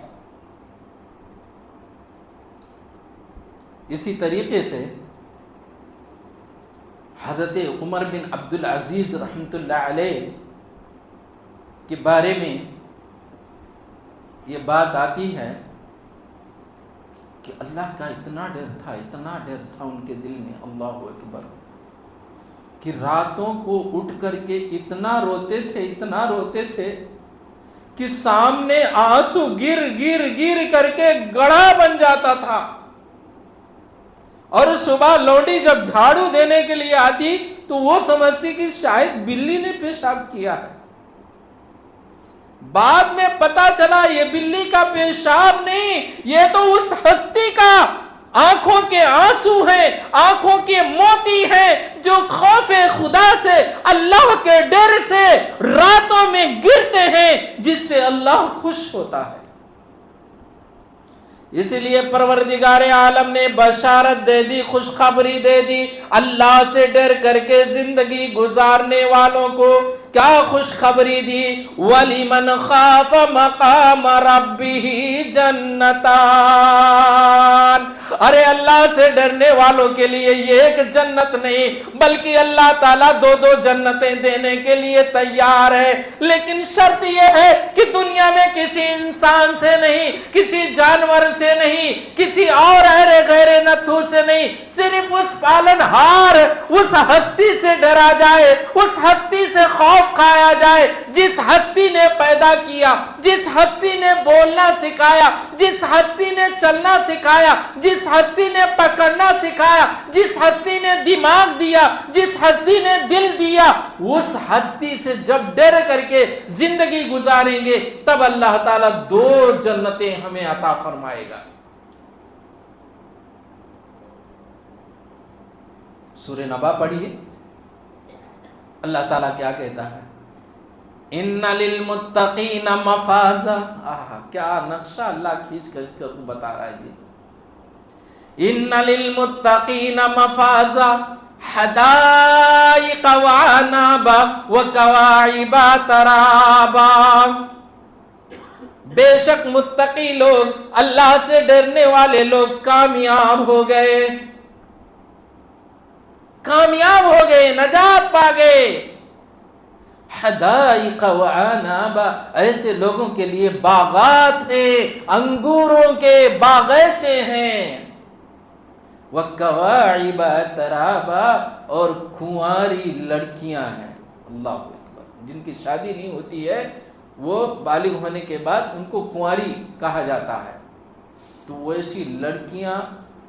اسی طریقے سے حضرت عمر بن عبد العزیز رحمۃ اللہ علیہ کے بارے میں یہ بات آتی ہے کہ اللہ کا اتنا ڈر تھا، اتنا ڈر تھا ان کے دل میں، اللہ اکبر، کہ راتوں کو اٹھ کر کے اتنا روتے تھے، اتنا روتے تھے کہ سامنے آنسو گر گر گر کر کے گڑھا بن جاتا تھا۔ اور صبح لوڈی جب جھاڑو دینے کے لیے آتی تو وہ سمجھتی کہ شاید بلی نے پیشاب کیا ہے۔ بعد میں پتا چلا یہ بلی کا پیشاب نہیں، یہ تو اس ہستی کا آنکھوں کے آنسو ہیں، آنکھوں کے موتی ہیں، جو خوف خدا سے، اللہ کے ڈر سے راتوں میں گرتے ہیں، جس سے اللہ خوش ہوتا ہے۔ اسی لیے پروردگار عالم نے بشارت دے دی، خوشخبری دے دی اللہ سے ڈر کر کے زندگی گزارنے والوں کو۔ کیا خوشخبری دی؟ وَلِمَنْ خَافَ مَقَامَ رَبِّهِ جَنَّتَانِ۔ ارے اللہ سے ڈرنے والوں کے لیے یہ ایک جنت نہیں بلکہ اللہ تعالیٰ دو جنتیں دینے کے لیے تیار ہے، لیکن شرط یہ ہے کہ دنیا میں کسی انسان سے نہیں، کسی جانور سے نہیں، کسی اور غیر نتھو سے نہیں، صرف اس پالن ہار، اس ہستی سے ڈرا جائے، اس ہستی سے خوف کباب کھایا جائے، جس ہستی نے پیدا کیا، جس ہستی نے بولنا سکھایا، جس ہستی نے چلنا سکھایا، جس ہستی نے پکڑنا سکھایا، جس ہستی نے دماغ دیا، جس ہستی نے دل دیا، اس ہستی سے جب ڈر کر کے زندگی گزاریں گے تب اللہ تعالیٰ 2 جنتیں ہمیں عطا فرمائے گا۔ سورہ نبا پڑھیے، اللہ تعالیٰ کیا کہتا ہے؟ ان للمتقین مفازا، کیا نقشہ اللہ کھینچ کر بتا رہا ہے جی۔ ان للمتقین مفازا حدائق وعنابا وکواعب ترابا، بے شک متقی لوگ، اللہ سے ڈرنے والے لوگ کامیاب ہو گئے، کامیاب ہو گئے، نجات پا گئے۔ حدائق وعنابا، ایسے لوگوں کے لیے باغات ہیں، انگوروں کے باغیچے ہیں۔ وَكَوَاعِبَ تَرَابًا، اور کنواری لڑکیاں ہیں، اللہ اکبر، جن کی شادی نہیں ہوتی ہے، وہ بالغ ہونے کے بعد ان کو کنواری کہا جاتا ہے۔ تو ویسی لڑکیاں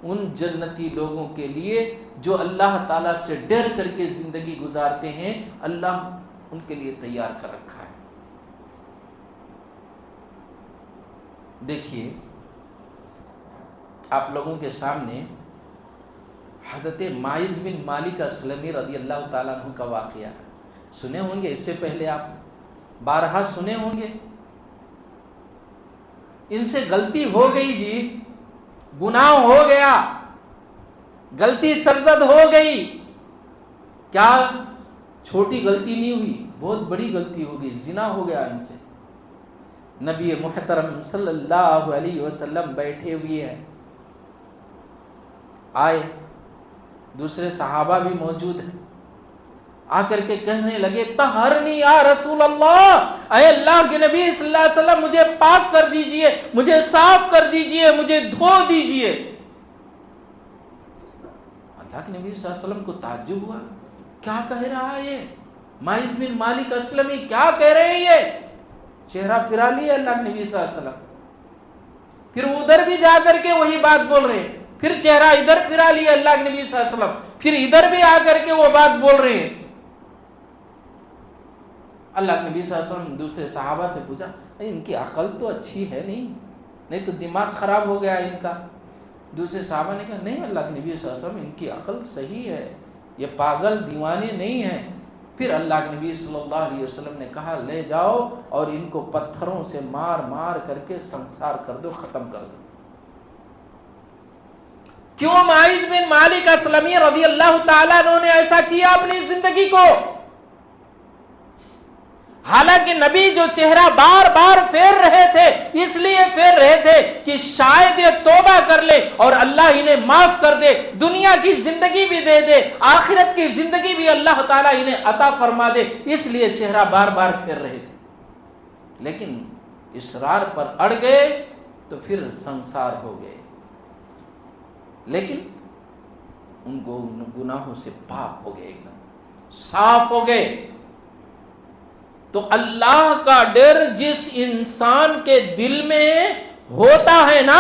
ان جنتی لوگوں کے لیے جو اللہ تعالیٰ سے ڈر کر کے زندگی گزارتے ہیں، اللہ ان کے لیے تیار کر رکھا ہے۔ دیکھیے آپ لوگوں کے سامنے حضرت ماعز بن مالک اسلمی رضی اللہ تعالیٰ عنہ کا واقعہ ہے، سنے ہوں گے، اس سے پہلے آپ بارہا سنے ہوں گے۔ ان سے غلطی ہو گئی جی، گناہ ہو گیا، غلطی سرزد ہو گئی، کیا چھوٹی غلطی نہیں ہوئی، بہت بڑی غلطی ہو گئی، زنا ہو گیا ان سے۔ نبی محترم صلی اللہ علیہ وسلم بیٹھے ہوئے ہیں، آئے، دوسرے صحابہ بھی موجود ہیں، آ کر کے کہنے لگے طہرنی یا رسول اللہ، اے اللہ کے نبی صلی اللہ علیہ وسلم مجھے پاک کر دیجئے، مجھے صاف کر دیجئے، مجھے دھو دیجئے۔ اللہ کے نبی صلی اللہ علیہ وسلم کو تعجب ہوا، کیا کہہ رہا ہے یہ ماعز بن مالک اسلمی، کیا کہہ رہے ہیں یہ؟ چہرہ پھرا لیا اللہ کے نبی صلی اللہ علیہ وسلم، پھر ادھر بھی جا کر کے وہی بات بول رہے ہیں، پھر چہرہ ادھر پھرا لیا اللہ کے نبی صلی اللہ علیہ وسلم، پھر ادھر بھی آ کر کے وہ بات بول رہے ہیں۔ اللہ کے نبی صلی اللہ علیہ وسلم دوسرے صحابہ سے پوچھا، ان کی عقل تو اچھی ہے نہیں تو دماغ خراب ہو گیا ان کا۔ دوسرے صحابہ نے کہا نہیں اللہ کے نبی صلی اللہ علیہ وسلم ان کی عقل صحیح ہے، یہ پاگل دیوانے نہیں ہیں۔ پھر اللہ کے نبی صلی اللہ علیہ وسلم نے کہا لے جاؤ اور ان کو پتھروں سے مار مار کر کے سنسار کر دو، ختم کر دو۔ کیوں ماعز بن مالک اسلمی رضی اللہ تعالیٰ عنہ نے ایسا کیا اپنی زندگی کو؟ حالانکہ نبی جو چہرہ بار بار پھیر رہے تھے، اس لیے پھیر رہے تھے کہ شاید یہ توبہ کر لے اور اللہ انہیں معاف کر دے، دنیا کی زندگی بھی دے دے، آخرت کی زندگی بھی اللہ تعالیٰ انہیں عطا فرما دے، اس لیے چہرہ بار بار پھیر رہے تھے، لیکن اصرار پر اڑ گئے تو پھر سنسار ہو گئے۔ لیکن ان کو گناہوں سے پاک ہو گئے، ایک دم صاف ہو گئے۔ تو اللہ کا ڈر جس انسان کے دل میں ہوتا ہے نا،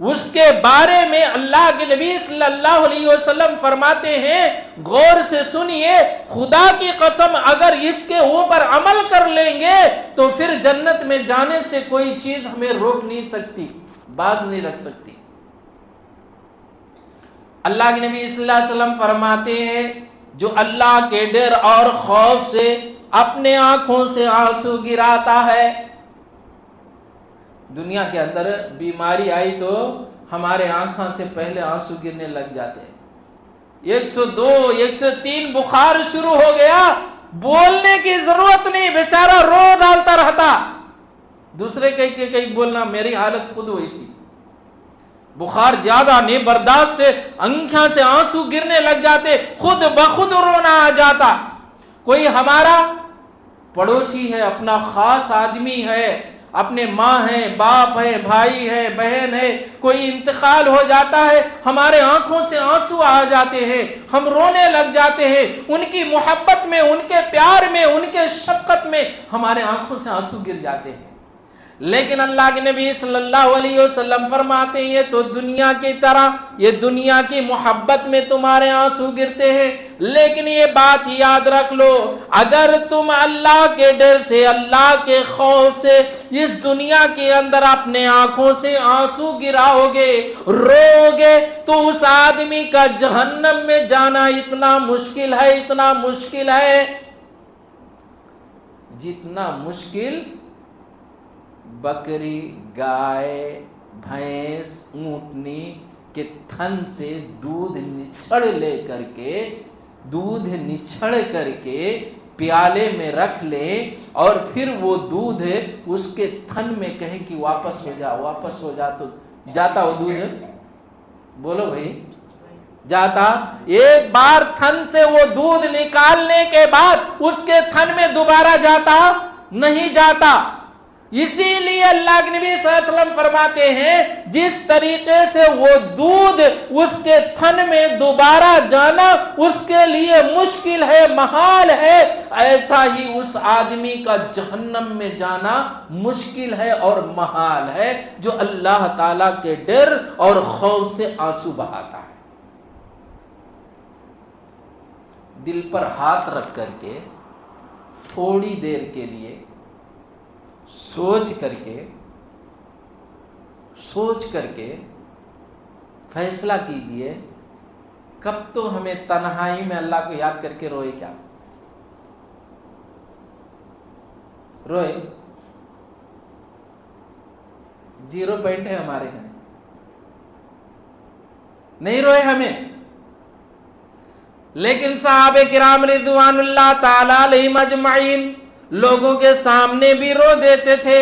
اس کے بارے میں اللہ کے نبی صلی اللہ علیہ وسلم فرماتے ہیں، غور سے سنیے، خدا کی قسم اگر اس کے اوپر عمل کر لیں گے تو پھر جنت میں جانے سے کوئی چیز ہمیں روک نہیں سکتی، باز نہیں رکھ سکتی۔ اللہ کے نبی صلی اللہ علیہ وسلم فرماتے ہیں، جو اللہ کے ڈر اور خوف سے اپنے آنکھوں سے آنسو گراتا ہے۔ دنیا کے اندر بیماری آئی تو ہمارے آنکھوں سے پہلے آنسو گرنے لگ جاتے ہیں۔ 102 103 بخار شروع ہو گیا، بولنے کی ضرورت نہیں، بیچارہ رو ڈالتا رہتا، دوسرے کہیں بولنا، میری حالت خود ویسی، بخار زیادہ نہیں برداشت سے آنکھوں سے آنسو گرنے لگ جاتے، خود بخود رونا آ جاتا۔ کوئی ہمارا پڑوسی ہے، اپنا خاص آدمی ہے، اپنے ماں ہے، باپ ہے، بھائی ہے، بہن ہے، کوئی انتقال ہو جاتا ہے، ہمارے آنکھوں سے آنسو آ جاتے ہیں، ہم رونے لگ جاتے ہیں، ان کی محبت میں، ان کے پیار میں، ان کے شفقت میں ہمارے آنکھوں سے آنسو گر جاتے ہیں۔ لیکن اللہ کے نبی صلی اللہ علیہ وسلم فرماتے ہیں یہ تو دنیا کی طرح، یہ دنیا کی محبت میں تمہارے آنسو گرتے ہیں، لیکن یہ بات یاد رکھ لو، اگر تم اللہ کے ڈر سے، اللہ کے خوف سے اس دنیا کے اندر اپنے آنکھوں سے آنسو گراؤ گے، رو گے، تو اس آدمی کا جہنم میں جانا اتنا مشکل ہے، اتنا مشکل ہے، جتنا مشکل بکری، گائے، بھینس، اونٹنی کے تھن سے دودھ نچھڑ کر کے پیالے میں رکھ لیں، اور پھر وہ دودھ اس کے تھن میں کہیں کہ واپس ہو جا، تو جاتا وہ دودھ؟ بولو بھائی، جاتا؟ ایک بار تھن سے وہ دودھ نکالنے کے بعد اس کے تھن میں دوبارہ جاتا نہیں جاتا۔ اسی لیے اللہ کے نبی صلی اللہ علیہ وسلم فرماتے ہیں جس طریقے سے وہ دودھ اس کے تھن میں دوبارہ جانا اس کے لیے مشکل ہے، محال ہے، ایسا ہی اس آدمی کا جہنم میں جانا مشکل ہے اور محال ہے جو اللہ تعالیٰ کے ڈر اور خوف سے آنسو بہاتا ہے۔ دل پر ہاتھ رکھ کر کے تھوڑی دیر کے لیے سوچ کر کے فیصلہ کیجئے، کب تو ہمیں تنہائی میں اللہ کو یاد کر کے روئے؟ کیا روئے؟ 0 پوائنٹ ہے ہمارے گھر، نہیں روئے ہمیں، لیکن صحابہ کرام رضوان اللہ تعالی علیہم اجمعین لوگوں کے سامنے بھی رو دیتے تھے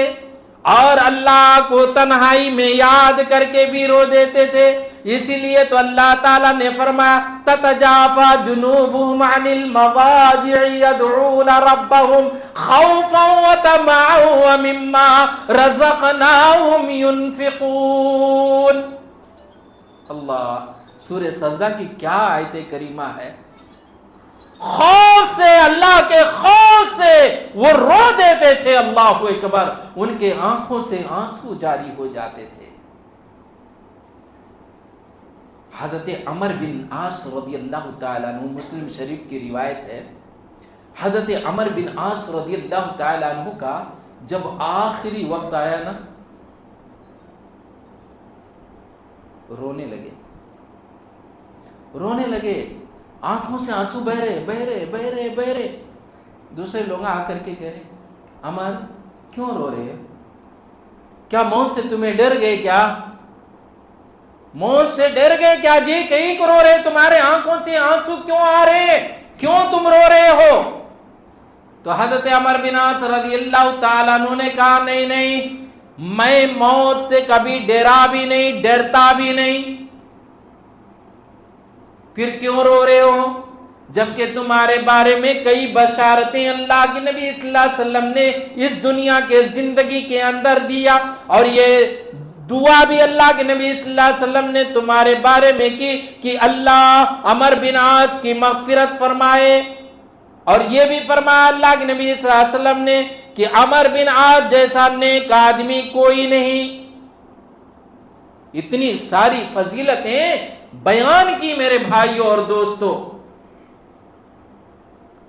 اور اللہ کو تنہائی میں یاد کر کے بھی رو دیتے تھے۔ اسی لیے تو اللہ تعالیٰ نے فرمایا تتجافى جنوبهم عن المضاجع يدعون ربهم خوفا وطمعا ومما رزقناهم ينفقون۔ اللہ، سورہ سجدہ کی کیا آیت کریمہ ہے! خوف سے، اللہ کے خوف سے وہ رو دیتے تھے، اللہ اکبر، ان کے آنکھوں سے آنسو جاری ہو جاتے تھے۔ حضرت عمر بن عاص رضی اللہ تعالیٰ عنہ، مسلم شریف کی روایت ہے، حضرت عمر بن عاص رضی اللہ تعالیٰ عنہ کا جب آخری وقت آیا نا، رونے لگے، آنکھوں سے آنسو بہ رہے۔ دوسرے لوگ آ کر کے کہہ رہے عمر کیوں رو رہے؟ کیا موت سے تمہیں ڈر گئے کیا؟ موت سے ڈر گئے کیا جی؟ کہیں کو رو رہے، تمہارے آنکھوں سے آنسو کیوں آ رہے؟ کیوں تم رو رہے ہو؟ تو حضرت عمر بن عاص رضی اللہ تعالیٰ عنہ نے کہا نہیں، میں موت سے کبھی ڈرا بھی نہیں، ڈرتا بھی نہیں۔ پھر کیوں رو رہے ہو؟ جبکہ تمہارے بارے میں کئی بشارتیں اللہ کے نبی صلی اللہ علیہ وسلم نے اس دنیا کے زندگی کے اندر دیا، اور یہ دعا بھی اللہ کے نبی صلی اللہ علیہ وسلم نے تمہارے بارے میں کی کہ اللہ عمر بن عاص کی مغفرت فرمائے، اور یہ بھی فرمایا اللہ کے نبی صلی اللہ علیہ وسلم نے کہ عمر بن عاص جیسا نیک آدمی کوئی نہیں۔ اتنی ساری فضیلتیں بیان کی میرے بھائیوں اور دوستوں۔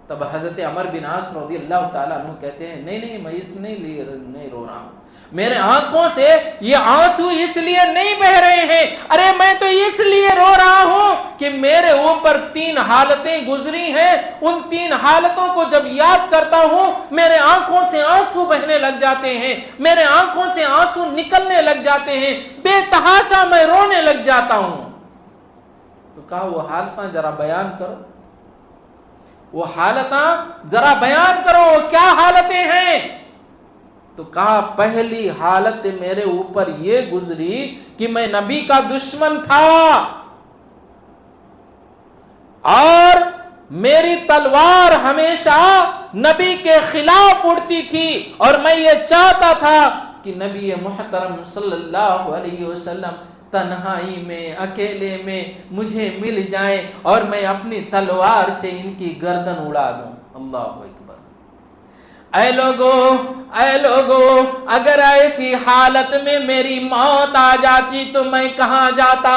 تب حضرت عمر بن عاص رضی اللہ تعالیٰ عنہ کہتے ہیں نہیں، میں اس نہیں رو رہا ہوں، میرے آنکھوں سے یہ آنسو اس لیے نہیں بہ رہے ہیں، ارے میں تو اس لیے رو رہا ہوں کہ میرے اوپر 3 حالتیں گزری ہیں، ان 3 حالتوں کو جب یاد کرتا ہوں میرے آنکھوں سے آنسو بہنے لگ جاتے ہیں، میرے آنکھوں سے آنسو نکلنے لگ جاتے ہیں، بے تحاشا میں رونے لگ جاتا ہوں۔ تو کہا وہ حالتاں ذرا بیان کرو، وہ حالتاں ذرا بیان کرو، کیا حالتیں ہیں؟ تو کہا پہلی حالت میرے اوپر یہ گزری کہ میں نبی کا دشمن تھا اور میری تلوار ہمیشہ نبی کے خلاف اڑتی تھی، اور میں یہ چاہتا تھا کہ نبی محترم صلی اللہ علیہ وسلم تنہائی میں اکیلے میں مجھے مل جائیں اور میں اپنی تلوار سے ان کی گردن اڑا دوں. اللہ اکبر. اے لوگوں اگر ایسی حالت میں میری موت آ جاتی تو میں کہاں جاتا؟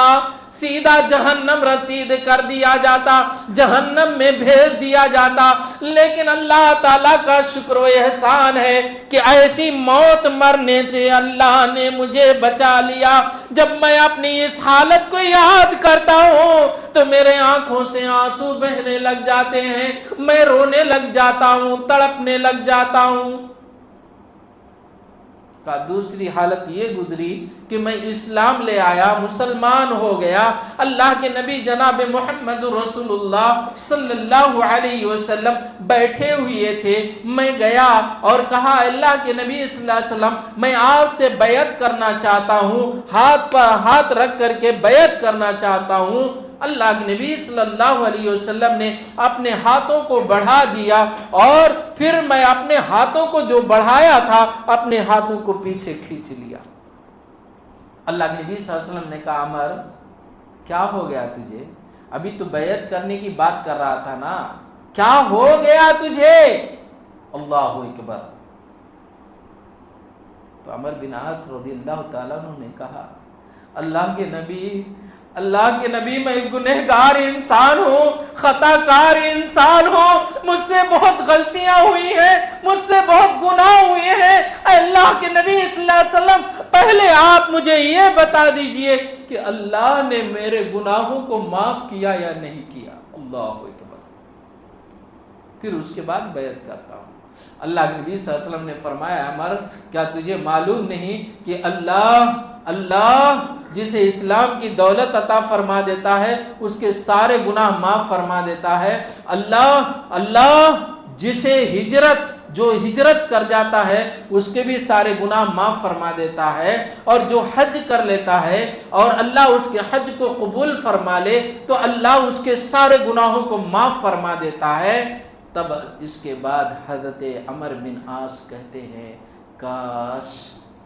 سیدھا جہنم رسید کر دیا جاتا، جہنم میں بھیج دیا جاتا. لیکن اللہ تعالیٰ کا شکر و احسان ہے کہ ایسی موت مرنے سے اللہ نے مجھے بچا لیا. جب میں اپنی اس حالت کو یاد کرتا ہوں تو میرے آنکھوں سے آنسو بہنے لگ جاتے ہیں، میں رونے لگ جاتا ہوں، تڑپنے لگ جاتا ہوں. کا دوسری حالت یہ گزری کہ میں اسلام لے آیا، مسلمان ہو گیا. اللہ کے نبی جناب محمد رسول اللہ صلی اللہ علیہ وسلم بیٹھے ہوئے تھے. میں گیا اور کہا اللہ کے نبی صلی اللہ علیہ وسلم میں آپ سے بیعت کرنا چاہتا ہوں، ہاتھ پر ہاتھ رکھ کر کے بیعت کرنا چاہتا ہوں. اللہ کے نبی صلی اللہ علیہ وسلم نے اپنے ہاتھوں کو بڑھا دیا اور پھر میں اپنے ہاتھوں کو جو بڑھایا تھا اپنے ہاتھوں کو پیچھے کھینچ لیا. اللہ کے نبی صلی اللہ علیہ وسلم نے کہا عمر کیا ہو گیا تجھے؟ ابھی تو بیعت کرنے کی بات کر رہا تھا نا، کیا ہو گیا تجھے؟ اللہ اکبر. تو عمر بن عاص رضی اللہ تعالیٰ عنہ نے کہا اللہ کے نبی میں گنہگار انسان ہوں، خطا کار انسان ہوں، مجھ سے بہت غلطیاں ہوئی ہیں، مجھ سے بہت گناہ ہوئے ہیں. اے اللہ کے نبی صلی اللہ علیہ وسلم پہلے آپ مجھے یہ بتا دیجئے کہ اللہ نے میرے گناہوں کو معاف کیا یا نہیں کیا. اللہ اکبر. پھر اس کے بعد بیعت کرتا ہوں. اللہ کے نبی صلی اللہ علیہ وسلم نے فرمایا عمر کیا تجھے معلوم نہیں کہ اللہ جسے اسلام کی دولت عطا فرما دیتا ہے اس کے سارے گناہ معاف فرما دیتا ہے. اللہ جسے جو ہجرت کر جاتا ہے اس کے بھی سارے گناہ معاف فرما دیتا ہے، اور جو حج کر لیتا ہے اور اللہ اس کے حج کو قبول فرما لے تو اللہ اس کے سارے گناہوں کو معاف فرما دیتا ہے. تب اس کے بعد حضرت عمر بن عاص کہتے ہیں کاش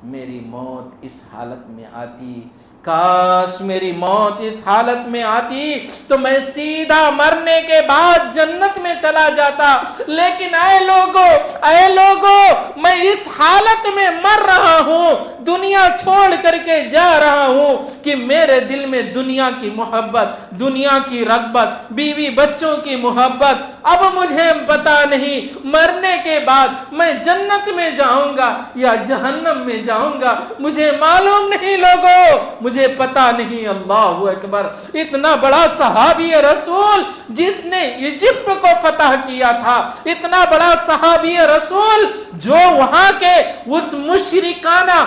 میری موت اس حالت میں آتی، کاش میری موت اس حالت میں آتی تو میں سیدھا مرنے کے بعد جنت میں چلا جاتا. لیکن اے لوگوں میں اس حالت میں مر رہا ہوں، دنیا چھوڑ کر کے جا رہا ہوں کہ میرے دل میں دنیا کی محبت، دنیا کی رغبت، بیوی بچوں کی محبت. اب مجھے پتا نہیں مرنے کے بعد میں جنت میں جاؤں گا یا جہنم میں جاؤں گا، مجھے معلوم نہیں لوگوں، مجھے پتا نہیں. اللہ اکبر. اتنا بڑا صحابی رسول جس نے ایجپٹ کو فتح کیا تھا، اتنا بڑا صحابی رسول جو وہاں کے اس مشرکانہ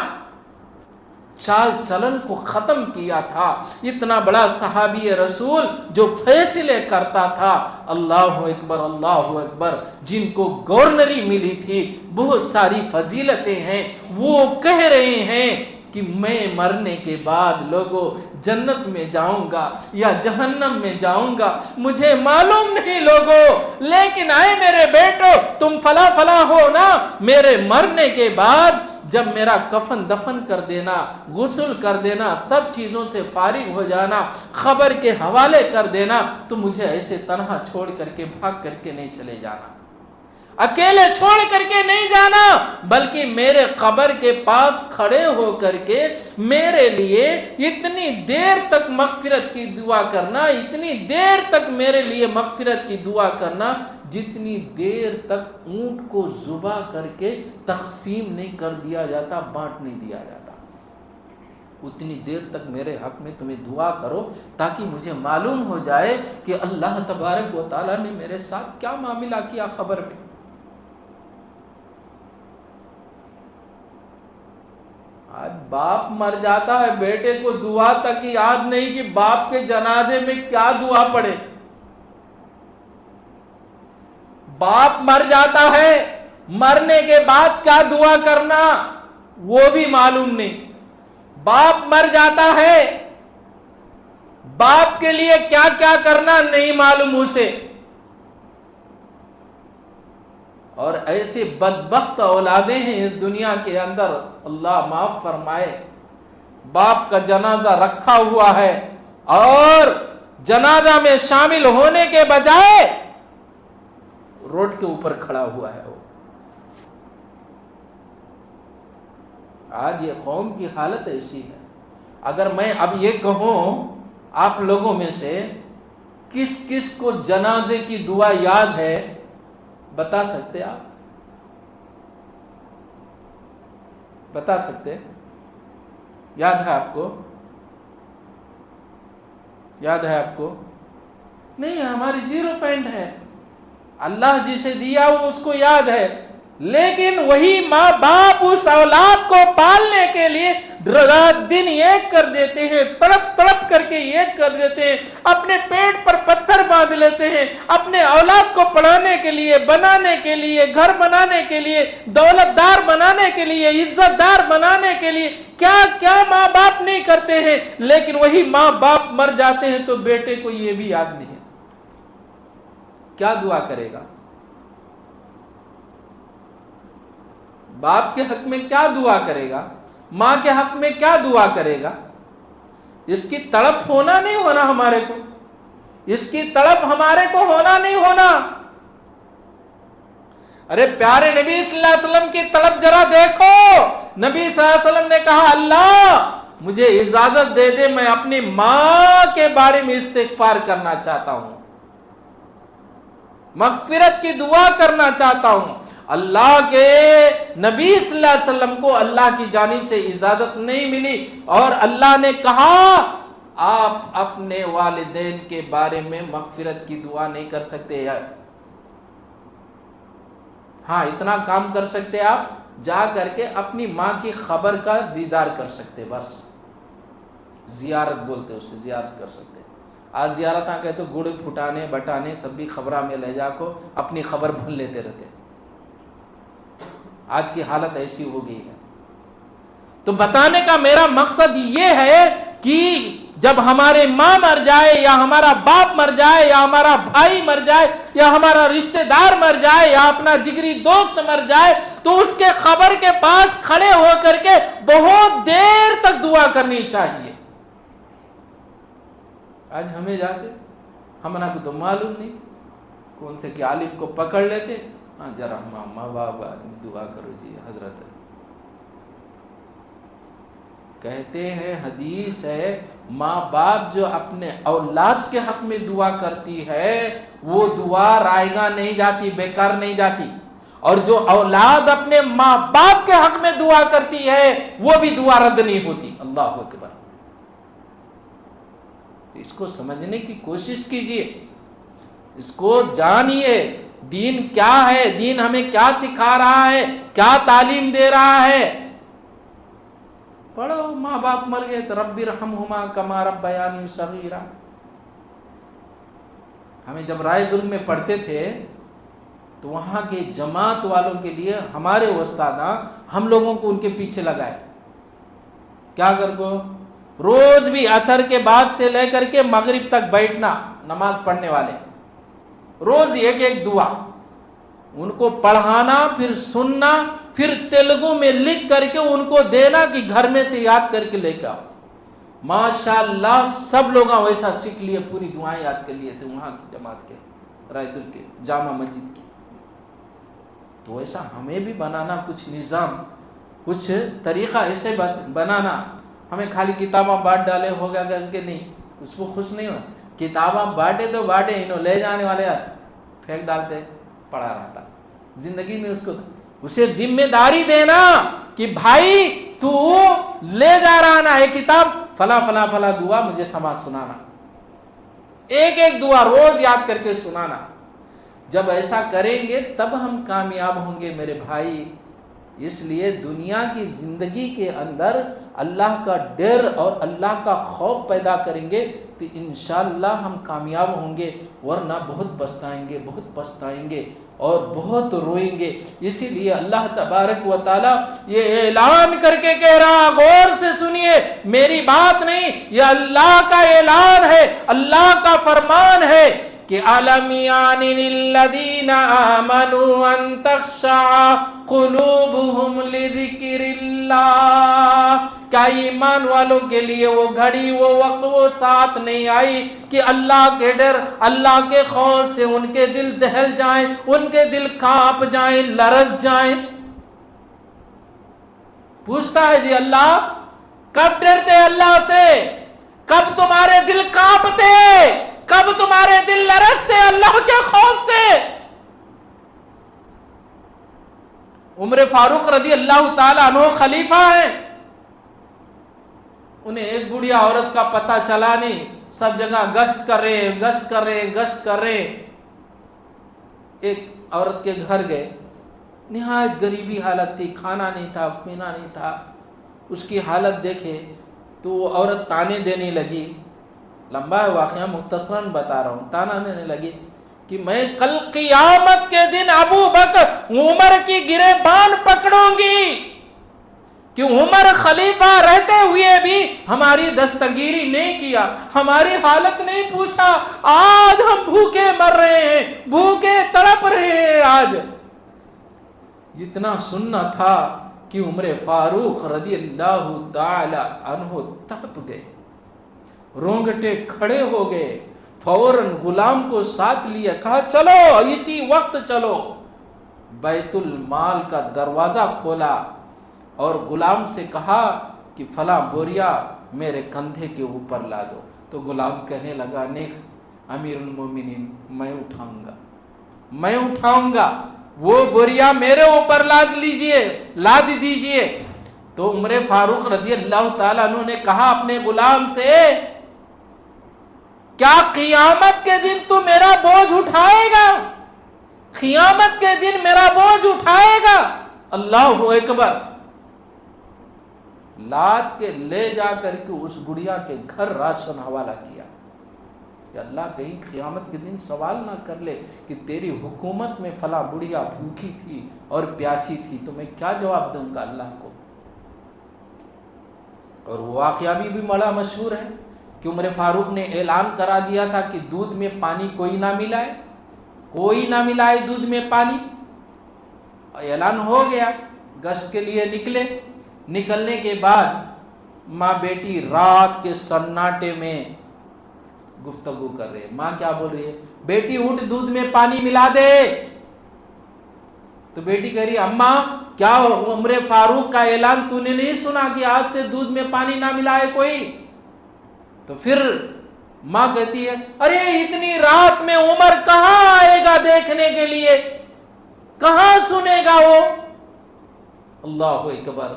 چال چلن کو ختم کیا تھا، اتنا بڑا صحابی رسول جو فیصلے کرتا تھا. اللہ اکبر. جن کو گورنری ملی تھی، بہت ساری فضیلتیں ہیں، وہ کہہ رہے ہیں کہ میں مرنے کے بعد لوگوں جنت میں جاؤں گا یا جہنم میں جاؤں گا، مجھے معلوم نہیں لوگوں. لیکن اے میرے بیٹو تم فلاں ہو نا، میرے مرنے کے بعد جب میرا کفن دفن کر دینا، غسل کر دینا، سب چیزوں سے فارغ ہو جانا، خبر کے حوالے کر دینا، تو مجھے ایسے تنہا چھوڑ کر کے بھاگ کر کے نہیں چلے جانا، اکیلے چھوڑ کر کے نہیں جانا، بلکہ میرے قبر کے پاس کھڑے ہو کر کے میرے لیے اتنی دیر تک مغفرت کی دعا کرنا، اتنی دیر تک میرے لیے مغفرت کی دعا کرنا جتنی دیر تک اونٹ کو ذبح کر کے تقسیم نہیں کر دیا جاتا، بانٹ نہیں دیا جاتا، اتنی دیر تک میرے حق میں تمہیں دعا کرو تاکہ مجھے معلوم ہو جائے کہ اللہ تبارک و تعالیٰ نے میرے ساتھ کیا معاملہ کیا خبر میں. آج باپ مر جاتا ہے، بیٹے کو دعا تک یاد نہیں کہ باپ کے جنازے میں کیا دعا پڑھے. باپ مر جاتا ہے، مرنے کے بعد کیا دعا کرنا وہ بھی معلوم نہیں. باپ مر جاتا ہے، باپ کے لیے کیا کیا کرنا نہیں معلوم اسے. اور ایسے بدبخت اولادیں ہیں اس دنیا کے اندر، اللہ معاف فرمائے، باپ کا جنازہ رکھا ہوا ہے اور جنازہ میں شامل ہونے کے بجائے روڈ کے اوپر کھڑا ہوا ہے وہ۔ آج یہ قوم کی حالت ایسی ہے۔ اگر میں اب یہ کہوں آپ لوگوں میں سے کس کس کو جنازے کی دعا یاد ہے، بتا سکتے آپ؟ بتا سکتے؟ یاد ہے آپ کو؟ یاد ہے آپ کو؟ نہیں، ہماری 0 ہے۔ اللہ جسے دیا وہ اس کو یاد ہے، لیکن وہی ماں باپ اس اولاد کو پالنے کے لیے رات دن ایک کر دیتے ہیں، تڑپ تڑپ کر کے ایک کر دیتے ہیں، اپنے پیٹ پر پتھر باندھ لیتے ہیں، اپنے اولاد کو پڑھانے کے لیے، بنانے کے لیے، گھر بنانے کے لیے، دولت دار بنانے کے لیے، عزت دار بنانے کے لیے کیا کیا ماں باپ نہیں کرتے ہیں، لیکن وہی ماں باپ مر جاتے ہیں تو بیٹے کو یہ بھی یاد نہیں ہے۔ کیا دعا کرے گا؟ باپ کے حق میں کیا دعا کرے گا؟ ماں کے حق میں کیا دعا کرے گا؟ اس کی تڑپ ہونا نہیں ہونا ہمارے کو، اس کی تڑپ ہمارے کو ہونا نہیں ہونا۔ ارے پیارے نبی صلی اللہ علیہ وسلم کی تڑپ ذرا دیکھو۔ نبی صلی اللہ علیہ وسلم نے کہا اللہ مجھے اجازت دے دے، میں اپنی ماں کے بارے میں استغفار کرنا چاہتا ہوں، مغفرت کی دعا کرنا چاہتا ہوں۔ اللہ کے نبی صلی اللہ علیہ وسلم کو اللہ کی جانب سے اجازت نہیں ملی اور اللہ نے کہا آپ اپنے والدین کے بارے میں مغفرت کی دعا نہیں کر سکتے یار۔ ہاں اتنا کام کر سکتے آپ، جا کر کے اپنی ماں کی خبر کا دیدار کر سکتے، بس زیارت بولتے اسے، زیارت کر سکتے۔ آج زیارت آ کہ تو گڑ پھٹانے بٹانے سب بھی خبرہ میں لے جا کو اپنی خبر بھول لیتے رہتے۔ آج کی حالت ایسی ہو گئی ہے۔ تو بتانے کا میرا مقصد یہ ہے کہ جب ہمارے ماں مر جائے یا ہمارا باپ مر جائے یا ہمارا بھائی مر جائے یا ہمارا رشتہ دار مر جائے یا اپنا جگری دوست مر جائے تو اس کے قبر کے پاس کھڑے ہو کر کے بہت دیر تک دعا کرنی چاہیے۔ آج ہمیں جاتے ہمارا کو تو معلوم نہیں، کون سے کہ عالم کو پکڑ لیتے، ہاں ذرا ماں باپ دعا کرو جی حضرت۔ کہتے ہیں حدیث ہے ماں باپ جو اپنے اولاد کے حق میں دعا کرتی ہے وہ دعا رائگاں نہیں جاتی، بیکار نہیں جاتی، اور جو اولاد اپنے ماں باپ کے حق میں دعا کرتی ہے وہ بھی دعا رد نہیں ہوتی۔ اللہ اکبر۔ تو اس کو سمجھنے کی کوشش کیجئے، اس کو جانیے دین کیا ہے، دین ہمیں کیا سکھا رہا ہے، کیا تعلیم دے رہا ہے۔ پڑھو ماں باپ مر گئے تو رب ارحمہما کما ربیانی صغیرا۔ ہمیں جب رائے دل میں پڑھتے تھے تو وہاں کے جماعت والوں کے لیے ہمارے استاداں ہم لوگوں کو ان کے پیچھے لگائے، کیا کر کو روز بھی عصر کے بعد سے لے کر کے مغرب تک بیٹھنا، نماز پڑھنے والے روز ایک ایک دعا ان کو پڑھانا، پھر سننا، پھر تیلگو میں لکھ کر کے ان کو دینا کہ گھر میں سے یاد کر کے لے کے آؤ۔ ماشاءاللہ سب لوگ ویسا سیکھ لیے، پوری دعائیں یاد کر لیے تھے وہاں کی جماعت کے، رائے دل کے، جامع مسجد کی۔ تو ایسا ہمیں بھی بنانا، کچھ نظام، کچھ طریقہ ایسے بنانا۔ ہمیں خالی کتاباں بانٹ ڈالے ہو گیا کر کے نہیں، اس کو خوش نہیں ہو، کتاباں بانٹے تو بانٹے، انہوں لے جانے والے پھینک ڈالتے، پڑا رہتا زندگی میں۔ اس کو اسے ذمہ داری دینا کہ بھائی تو لے جا رہا نا یہ کتاب، فلاں فلاں فلاں دعا مجھے سما سنانا، ایک ایک دعا روز یاد کر کے سنانا۔ جب ایسا کریں گے تب ہم کامیاب ہوں گے میرے بھائی۔ اس لیے دنیا کی زندگی کے اندر اللہ کا ڈر اور اللہ کا خوف پیدا کریں گے تو انشاءاللہ ہم کامیاب ہوں گے، ورنہ بہت پچھتائیں گے، بہت پچھتائیں گے اور بہت روئیں گے۔ اسی لیے اللہ تبارک و تعالی یہ اعلان کر کے کہہ رہا، غور سے سنیے، میری بات نہیں، یہ اللہ کا اعلان ہے، اللہ کا فرمان ہے کہ الم یان للذین آمنوا ان تخشع قلوبہم لذکر اللہ، کیا ایمان والوں کے لیے وہ گھڑی، وہ وقت، وہ ساتھ نہیں آئی کہ اللہ کے ڈر، اللہ کے خوف سے ان کے دل دہل جائیں، ان کے دل کانپ جائیں، لرز جائیں؟ پوچھتا ہے جی اللہ، کب ڈرتے اللہ سے؟ کب تمہارے دل کانپتے؟ کب تمہارے دل لرزتے اللہ کے خوف سے؟ عمر فاروق رضی اللہ تعالیٰ عنہ خلیفہ ہیں، انہیں ایک بڑھیا عورت کا پتہ چلا نہیں، سب جگہ گشت کر رہے۔ ایک عورت کے گھر گئے، نہایت غریبی حالت تھی، کھانا نہیں تھا، پینا نہیں تھا، اس کی حالت دیکھے تو وہ عورت تانے دینے لگی، لمبا ہے واقعہ مختصراً بتا رہا ہوں، تانا دینے لگی کہ میں کل قیامت کے دن ابو بکر عمر کی گریبان پکڑوں گی کہ عمر خلیفہ رہتے ہوئے بھی ہماری دستگیری نہیں کیا، ہماری حالت نہیں پوچھا، آج ہم بھوکے مر رہے ہیں، بھوکے تڑپ رہے ہیں۔ آج اتنا سننا تھا کہ عمر فاروق رضی اللہ تعالی عنہ تڑپ گئے، رونگٹے کھڑے ہو گئے، فوراً غلام کو ساتھ لیا، کہا چلو اسی وقت چلو، بیت المال کا دروازہ کھولا اور غلام سے کہا کہ فلاں بوریا میرے کندھے کے اوپر لا دو، تو غلام کہنے لگا نیک امیر المومنین میں اٹھاؤں گا، وہ بوریا میرے اوپر لاد دیجئے۔ تو عمر فاروق رضی اللہ تعالیٰ عنہ نے کہا اپنے غلام سے، کیا قیامت کے دن تو میرا بوجھ اٹھائے گا؟ قیامت کے دن میرا بوجھ اٹھائے گا؟ اللہ اکبر۔ لاد کے لے جا کر کے اس گڑیا کے گھر راشن حوالہ کیا کہ اللہ کہیں قیامت کے دن سوال نہ کر لے کہ تیری حکومت میں فلاں بڑھیا بھوکی تھی اور پیاسی تھی، تو میں کیا جواب دوں گا اللہ کو؟ اور وہ واقعہ بھی بڑا مشہور ہے کہ عمر فاروق نے اعلان کرا دیا تھا کہ دودھ میں پانی کوئی نہ ملائے دودھ میں پانی۔ اعلان ہو گیا، گشت کے لیے نکلنے کے بعد ماں بیٹی رات کے سناٹے میں گفتگو کر رہے، ماں کیا بول رہی ہے؟ بیٹی اٹھ دودھ میں پانی ملا دے۔ تو بیٹی کہہ رہی اماں کیا عمر فاروق کا اعلان تو نے نہیں سنا کہ آج سے دودھ میں پانی نہ ملائے کوئی؟ تو پھر ماں کہتی ہے ارے اتنی رات میں عمر کہاں آئے گا دیکھنے کے لیے، کہاں سنے گا وہ؟ اللہ اکبر۔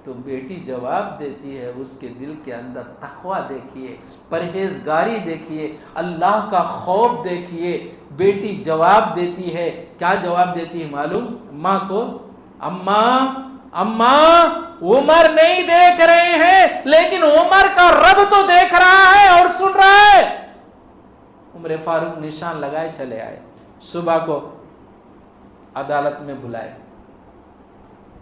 تو بیٹی جواب دیتی ہے، اس کے دل کے اندر تقویٰ دیکھیے، پرہیزگاری دیکھیے، اللہ کا خوف دیکھیے۔ بیٹی جواب دیتی ہے، کیا جواب دیتی ہے معلوم؟ ماں کو، اماں عمر نہیں دیکھ رہے ہیں لیکن عمر کا رب تو دیکھ رہا ہے اور سن رہا ہے۔ عمر فاروق نشان لگائے چلے آئے، صبح کو عدالت میں بلائے۔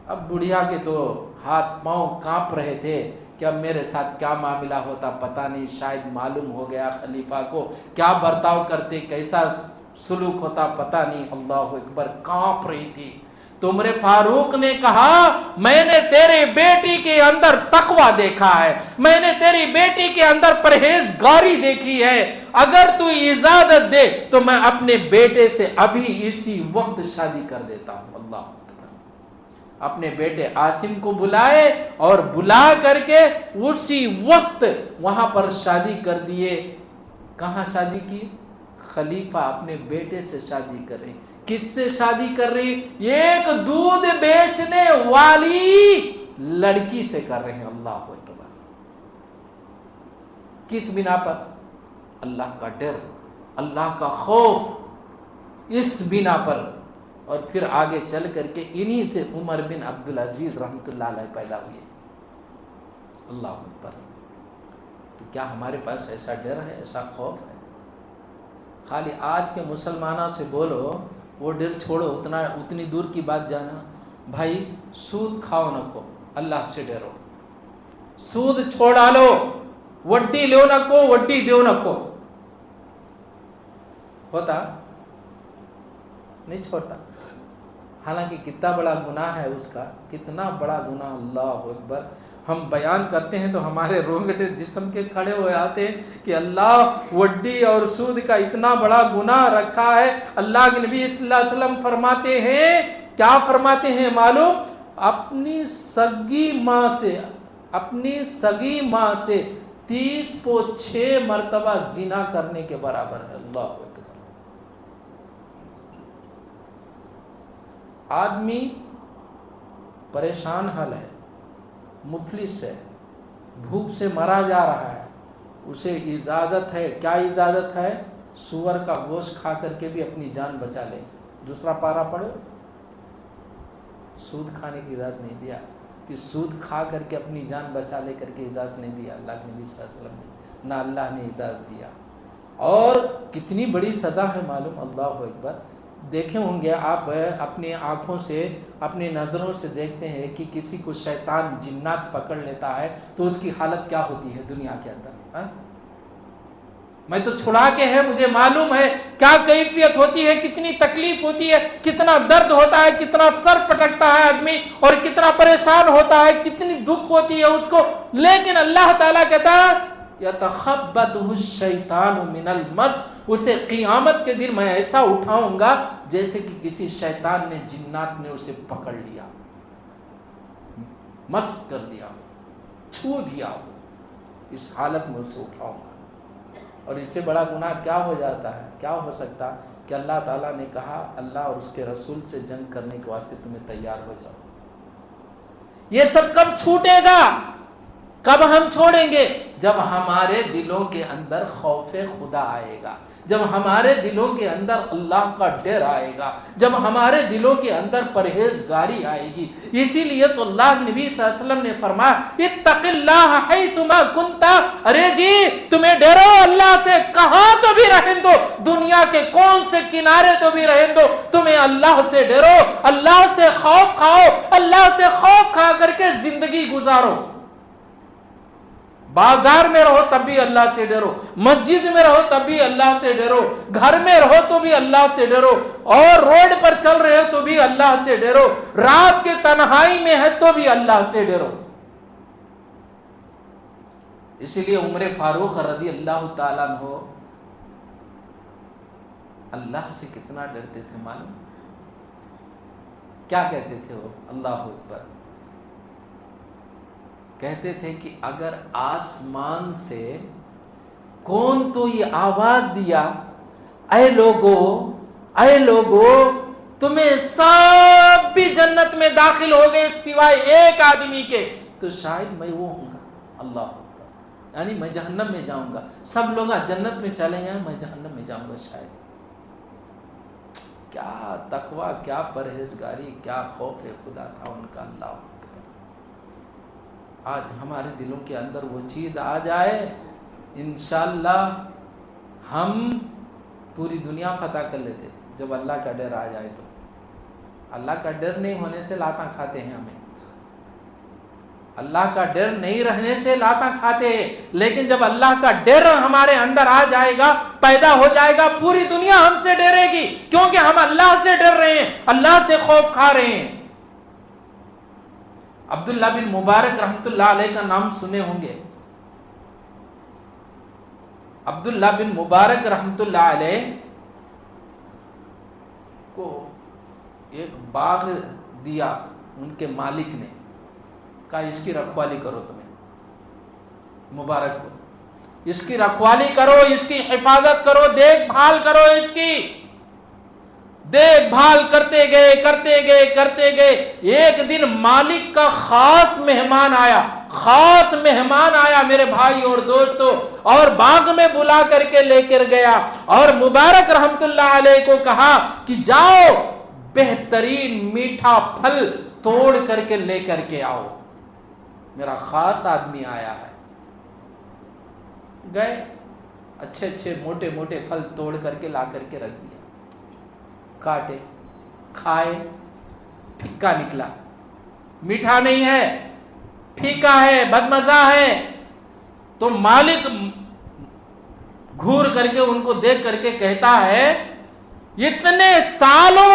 اب بڑھیا کے تو ہاتھ پاؤں کانپ رہے تھے کہ اب میرے ساتھ کیا معاملہ ہوتا پتہ نہیں، شاید معلوم ہو گیا خلیفہ کو، کیا برتاؤ کرتے، کیسا سلوک ہوتا پتہ نہیں۔ اللہ اکبر، کانپ رہی تھی۔ تو عمر فاروق نے کہا میں نے تیرے بیٹی کے اندر تقویٰ دیکھا ہے، میں نے تیری بیٹی کے اندر پرہیزگاری دیکھی ہے، اگر تو اجازت دے تو میں اپنے بیٹے سے ابھی اسی وقت شادی کر دیتا ہوں۔ اللہ اکبر۔ اپنے بیٹے عاصم کو بلائے اور بلا کر کے اسی وقت وہاں پر شادی کر دیے۔ کہاں شادی کی؟ خلیفہ اپنے بیٹے سے شادی کر رہے۔ کس سے شادی کر رہی؟ ایک دودھ بیچنے والی لڑکی سے کر رہے ہیں۔ اللہ اکبر۔ کس بنا پر؟ اللہ کا ڈر، اللہ کا خوف، اس بنا پر۔ اور پھر آگے چل کر کے انہی سے عمر بن عبدالعزیز رحمۃ اللہ علیہ پیدا ہوئے۔ اللہ اکبر۔ تو کیا ہمارے پاس ایسا ڈر ہے، ایسا خوف ہے؟ خالی آج کے مسلمانوں سے بولو وہ ڈر چھوڑو، اتنی دور کی بات جانا، بھائی سود کھاؤ نہ کو، اللہ سے ڈرو، سود چھوڑا لو، وڈی لو نہ کو، وڈی دیو نہ کو، ہوتا نہیں چھوڑتا. حالانکہ کتنا بڑا گناہ ہے اس کا, کتنا بڑا گناہ, اللہ اکبر. ہم بیان کرتے ہیں تو ہمارے رونگٹے جسم کے کھڑے ہوئے آتے ہیں کہ اللہ وڈی اور سود کا اتنا بڑا گناہ رکھا ہے. اللہ کے نبی صلی اللہ علیہ وسلم فرماتے ہیں, کیا فرماتے ہیں معلوم؟ اپنی سگی ماں سے 30 کو 6 مرتبہ زنا کرنے کے برابر ہے. اللہ اکبر. آدمی پریشان حال ہے, مفلس ہے, بھوک سے مرا جا رہا ہے, اسے اجازت ہے, کیا اجازت ہے؟ سور کا گوشت کھا کر کے بھی اپنی جان بچا لے. دوسرا پارا پڑھو. سود کھانے کی اجازت نہیں دیا, کہ سود کھا کر کے اپنی جان بچا لے کر کے اجازت نہیں دیا اللہ کے نبی صلی اللہ علیہ وسلم نے, نہ اللہ نے اجازت دیا. اور کتنی بڑی سزا ہے معلوم. اللہ اکبر. دیکھے ہوں گے آپ اپنی آنکھوں سے, اپنی نظروں سے دیکھتے ہیں کہ کسی کو شیطان جنات پکڑ لیتا ہے تو اس کی حالت کیا ہوتی ہے دنیا کے اندر. میں تو چھڑا کے ہے, مجھے معلوم ہے کیا کیفیت ہوتی ہے, کتنی تکلیف ہوتی ہے, کتنا درد ہوتا ہے, کتنا سر پٹکتا ہے آدمی, اور کتنا پریشان ہوتا ہے, کتنی دکھ ہوتی ہے اس کو. لیکن اللہ تعالیٰ کہتا ہے یتخبطہ الشیطان من المس, اسے قیامت کے دن میں ایسا اٹھاؤں گا جیسے کہ کسی شیطان نے, جنات نے اسے پکڑ لیا, مس کر دیا, چھو دیا, اس حالت میں اسے اٹھاؤں گا. اور اس سے بڑا گناہ کیا ہو جاتا ہے, کیا ہو سکتا کہ اللہ تعالیٰ نے کہا اللہ اور اس کے رسول سے جنگ کرنے کے واسطے تمہیں تیار ہو جاؤ. یہ سب کب چھوٹے گا, کب ہم چھوڑیں گے؟ جب ہمارے دلوں کے اندر خوف خدا آئے گا, جب ہمارے دلوں کے اندر اللہ کا ڈر آئے گا, جب ہمارے دلوں کے اندر پرہیزگاری آئے گی. اسی لیے تو اللہ نبی صلی اللہ علیہ وسلم نے فرمایا اتق اللہ حیثما کنت, ارے جی تمہیں ڈرو اللہ سے, کہاں تو بھی رہن دو, دنیا کے کون سے کنارے تو بھی رہن دو, تمہیں اللہ سے ڈرو, اللہ سے خوف کھاؤ, اللہ سے خوف کھا کر کے زندگی گزارو. بازار میں رہو تب بھی اللہ سے ڈرو, مسجد میں رہو تب بھی اللہ سے ڈرو, گھر میں رہو تو بھی اللہ سے ڈرو, اور روڈ پر چل رہے ہو تو بھی اللہ سے ڈرو, رات کے تنہائی میں ہے تو بھی اللہ سے ڈرو. اسی لیے عمر فاروق رضی اللہ تعالیٰ عنہ اللہ سے کتنا ڈرتے تھے معلوم؟ کیا کہتے تھے وہ؟ اللہ اکبر. کہتے تھے کہ اگر آسمان سے کون تو یہ آواز دیا اے لوگو تمہیں سب بھی جنت میں داخل ہو گئے سوائے ایک آدمی کے, تو شاید میں وہ ہوں گا. اللہ اکبر. یعنی میں جہنم میں جاؤں گا, سب لوگ جنت میں چلیں گے, میں جہنم میں جاؤں گا شاید. کیا تقوی, کیا پرہیزگاری, کیا خوف خدا تھا ان کا. اللہ اکبر. آج ہمارے دلوں کے اندر وہ چیز آ جائے, انشاءاللہ ہم پوری دنیا فتح کر لیتے. جب اللہ کا ڈر آ جائے تو. اللہ کا ڈر نہیں ہونے سے لاتا کھاتے ہیں ہمیں, اللہ کا ڈر نہیں رہنے سے لاتا کھاتے ہیں, لیکن جب اللہ کا ڈر ہمارے اندر آ جائے گا, پیدا ہو جائے گا, پوری دنیا ہم سے ڈرے گی, کیونکہ ہم اللہ سے ڈر رہے ہیں, اللہ سے خوف کھا رہے ہیں. عبداللہ بن مبارک رحمت اللہ علیہ کا نام سنے ہوں گے. عبداللہ بن مبارک رحمت اللہ علیہ کو ایک باغ دیا ان کے مالک نے, کہا اس کی رکھوالی کرو, تمہیں مبارک کو اس کی رکھوالی کرو, اس کی حفاظت کرو, دیکھ بھال کرو, اس کی دیکھ بھال کرتے گئے. ایک دن مالک کا خاص مہمان آیا میرے بھائی اور دوستو, اور باغ میں بلا کر کے لے کر گیا, اور مبارک رحمت اللہ علیہ کو کہا کہ جاؤ بہترین میٹھا پھل توڑ کر کے لے کر کے آؤ, میرا خاص آدمی آیا ہے. گئے, اچھے موٹے پھل توڑ کر کے لا کر کے رکھ دیا, کاٹے, کھائے, پھیکا نکلا, میٹھا نہیں ہے, پھیکا ہے, بدمزہ ہے. تو مالک گھور کر کے ان کو دیکھ کر کے کہتا ہے اتنے سالوں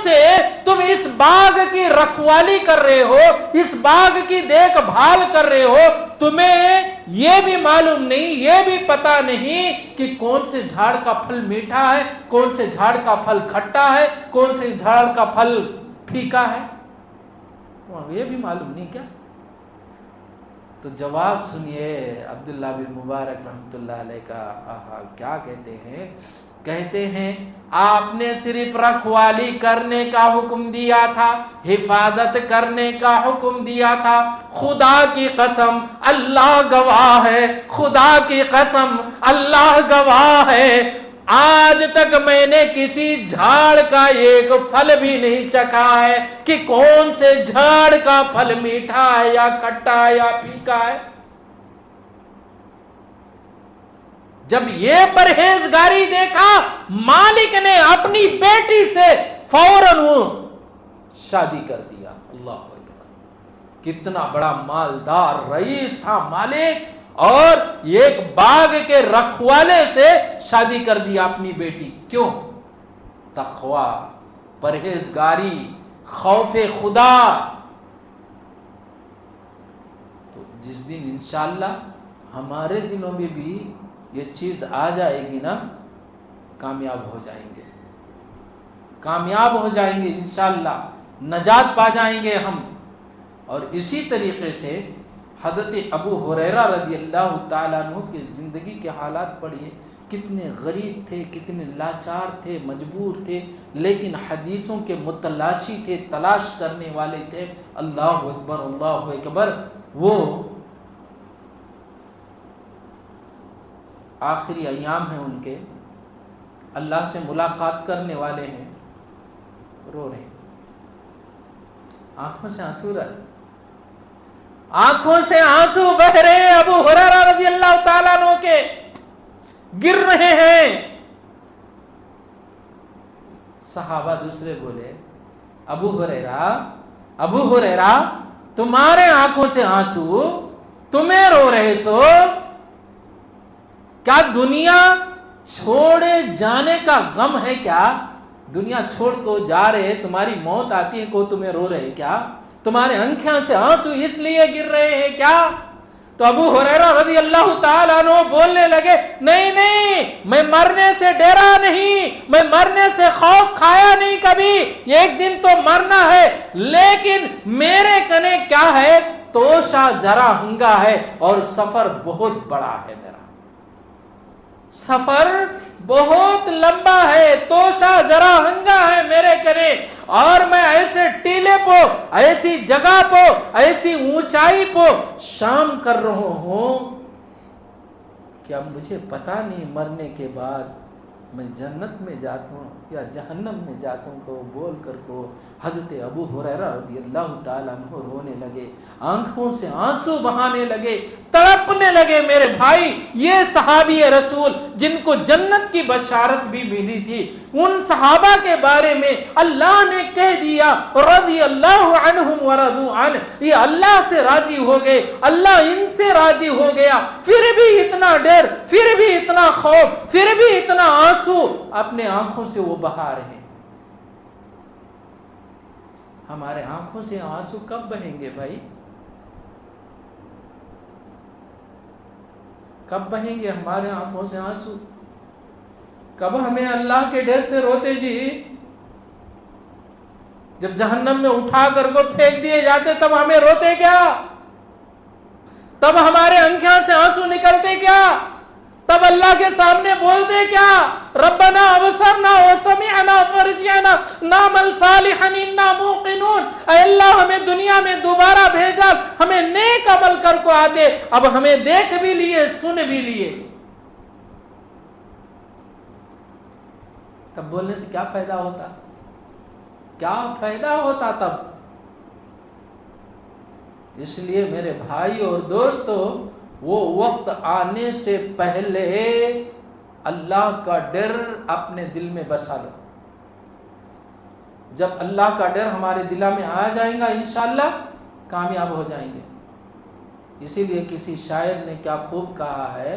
سے تم اس باغ کی رکھوالی کر رہے ہو، اس باغ کی دیکھ بھال کر رہے ہو، تمہیں یہ بھی معلوم نہیں، یہ بھی پتا نہیں کہ کون سے جھاڑ کا پھل میٹھا ہے، کون سے جھاڑ کا پھل کھٹا ہے، کون سے جھاڑ کا پھل پھیکا ہے، یہ بھی معلوم نہیں کیا؟ تو جواب سنیے عبداللہ بن مبارک رحمۃ اللہ علیہ کا، کیا کہتے ہیں آپ نے صرف رکھوالی کرنے کا حکم دیا تھا، حفاظت کرنے کا حکم دیا تھا، خدا کی قسم اللہ گواہ ہے، خدا کی قسم اللہ گواہ ہے، آج تک میں نے کسی جھاڑ کا ایک پھل بھی نہیں چکھا ہے کہ کون سے جھاڑ کا پھل میٹھا ہے یا کھٹا ہے یا پھیکا ہے۔ جب یہ پرہیزگاری دیکھا، مالک نے اپنی بیٹی سے فوراً وہ شادی کر دیا۔ اللہ اکبر، کتنا بڑا مالدار رئیس تھا مالک، اور ایک باغ کے رکھوالے سے شادی کر دیا اپنی بیٹی۔ کیوں؟ تقوی، پرہیزگاری، خوف خدا۔ تو جس دن انشاءاللہ ہمارے دلوں میں بھی یہ چیز آ جائے گی نا، کامیاب ہو جائیں گے، کامیاب ہو جائیں گے انشاءاللہ، نجات پا جائیں گے ہم۔ اور اسی طریقے سے حضرت ابو ہریرہ رضی اللہ تعالیٰ عنہ کی زندگی کے حالات پڑھیے، کتنے غریب تھے، کتنے لاچار تھے، مجبور تھے، لیکن حدیثوں کے متلاشی تھے، تلاش کرنے والے تھے۔ اللہ اکبر، اللہ اکبر۔ وہ آخری ایام ہیں ان کے، اللہ سے ملاقات کرنے والے ہیں، رو رہے ہیں، آنکھوں سے آنسو رہے، آنکھوں سے آنسو بہ رہے ہیں ابو ہریرہ رضی اللہ تعالیٰ عنہ کے، گر رہے ہیں۔ صحابہ دوسرے بولے، ابو ہریرہ تمہارے آنکھوں سے آنسو، تمہیں رو رہے سو، کیا دنیا چھوڑے جانے کا غم ہے کیا؟ دنیا چھوڑ کو جا رہے، تمہاری موت آتی ہے کو تمہیں رو رہے کیا؟ تمہارے آنکھوں سے آنسو اس لیے گر رہے ہیں کیا؟ تو ابو ہریرہ رضی اللہ تعالیٰ عنہ بولنے لگے، نہیں، میں مرنے سے ڈرا نہیں، میں مرنے سے خوف کھایا نہیں کبھی، ایک دن تو مرنا ہے، لیکن میرے کنے کیا ہے، توشہ ذرا ہنگا ہے، اور سفر بہت بڑا ہے، میرا سفر بہت لمبا ہے، توشہ ذرا ہنگا ہے میرے کنے، اور میں ایسے ٹیلے پو، ایسی جگہ پو، ایسی اونچائی پو شام کر رہا ہوں کہ اب مجھے پتا نہیں مرنے کے بعد میں جنت میں جاتا ہوں یا جہنم میں جاتا ہوں کو بول کر کو حضرت ابو ہریرہ رضی اللہ تعالیٰ عنہ رونے لگے، آنکھوں سے آنسو بہانے لگے، تڑپنے لگے۔ میرے بھائی، یہ صحابی رسول جن کو جنت کی بشارت بھی ملی تھی، ان صحابہ کے بارے میں اللہ نے کہہ دیا رضی اللہ عنہم ورضوا عنہ، یہ اللہ سے راضی ہو گئے، اللہ ان سے راضی ہو گیا، پھر بھی اتنا ڈر، پھر بھی اتنا خوف، پھر بھی اتنا آنسو اپنے آنکھوں سے وہ بہا رہے ہیں۔ ہمارے آنکھوں سے آنسو کب بہیں گے بھائی؟ کب بہیں گے ہمارے آنکھوں سے آنسو؟ کب ہمیں اللہ کے ڈر سے روتے جی؟ جب جہنم میں اٹھا کر کو پھینک دیے جاتے تب ہمیں روتے کیا؟ تب ہمارے آنکھوں سے آنسو نکلتے کیا؟ تب اللہ کے سامنے بولتے کیا؟ ربنا ابصرنا وسمعنا فرجعنا نعمل صالحا انا موقنون، اے اللہ ہمیں دنیا میں دوبارہ بھیجا، ہمیں نیک عمل کر کو آتے، اب ہمیں دیکھ بھی لیے، سن بھی لیے، تب بولنے سے کیا فائدہ ہوتا؟ کیا فائدہ ہوتا تب؟ اس لیے میرے بھائی اور دوستو، وہ وقت آنے سے پہلے اللہ کا ڈر اپنے دل میں بسا لو۔ جب اللہ کا ڈر ہمارے دل میں آ جائے گا انشاءاللہ کامیاب ہو جائیں گے۔ اسی لیے کسی شاعر نے کیا خوب کہا ہے،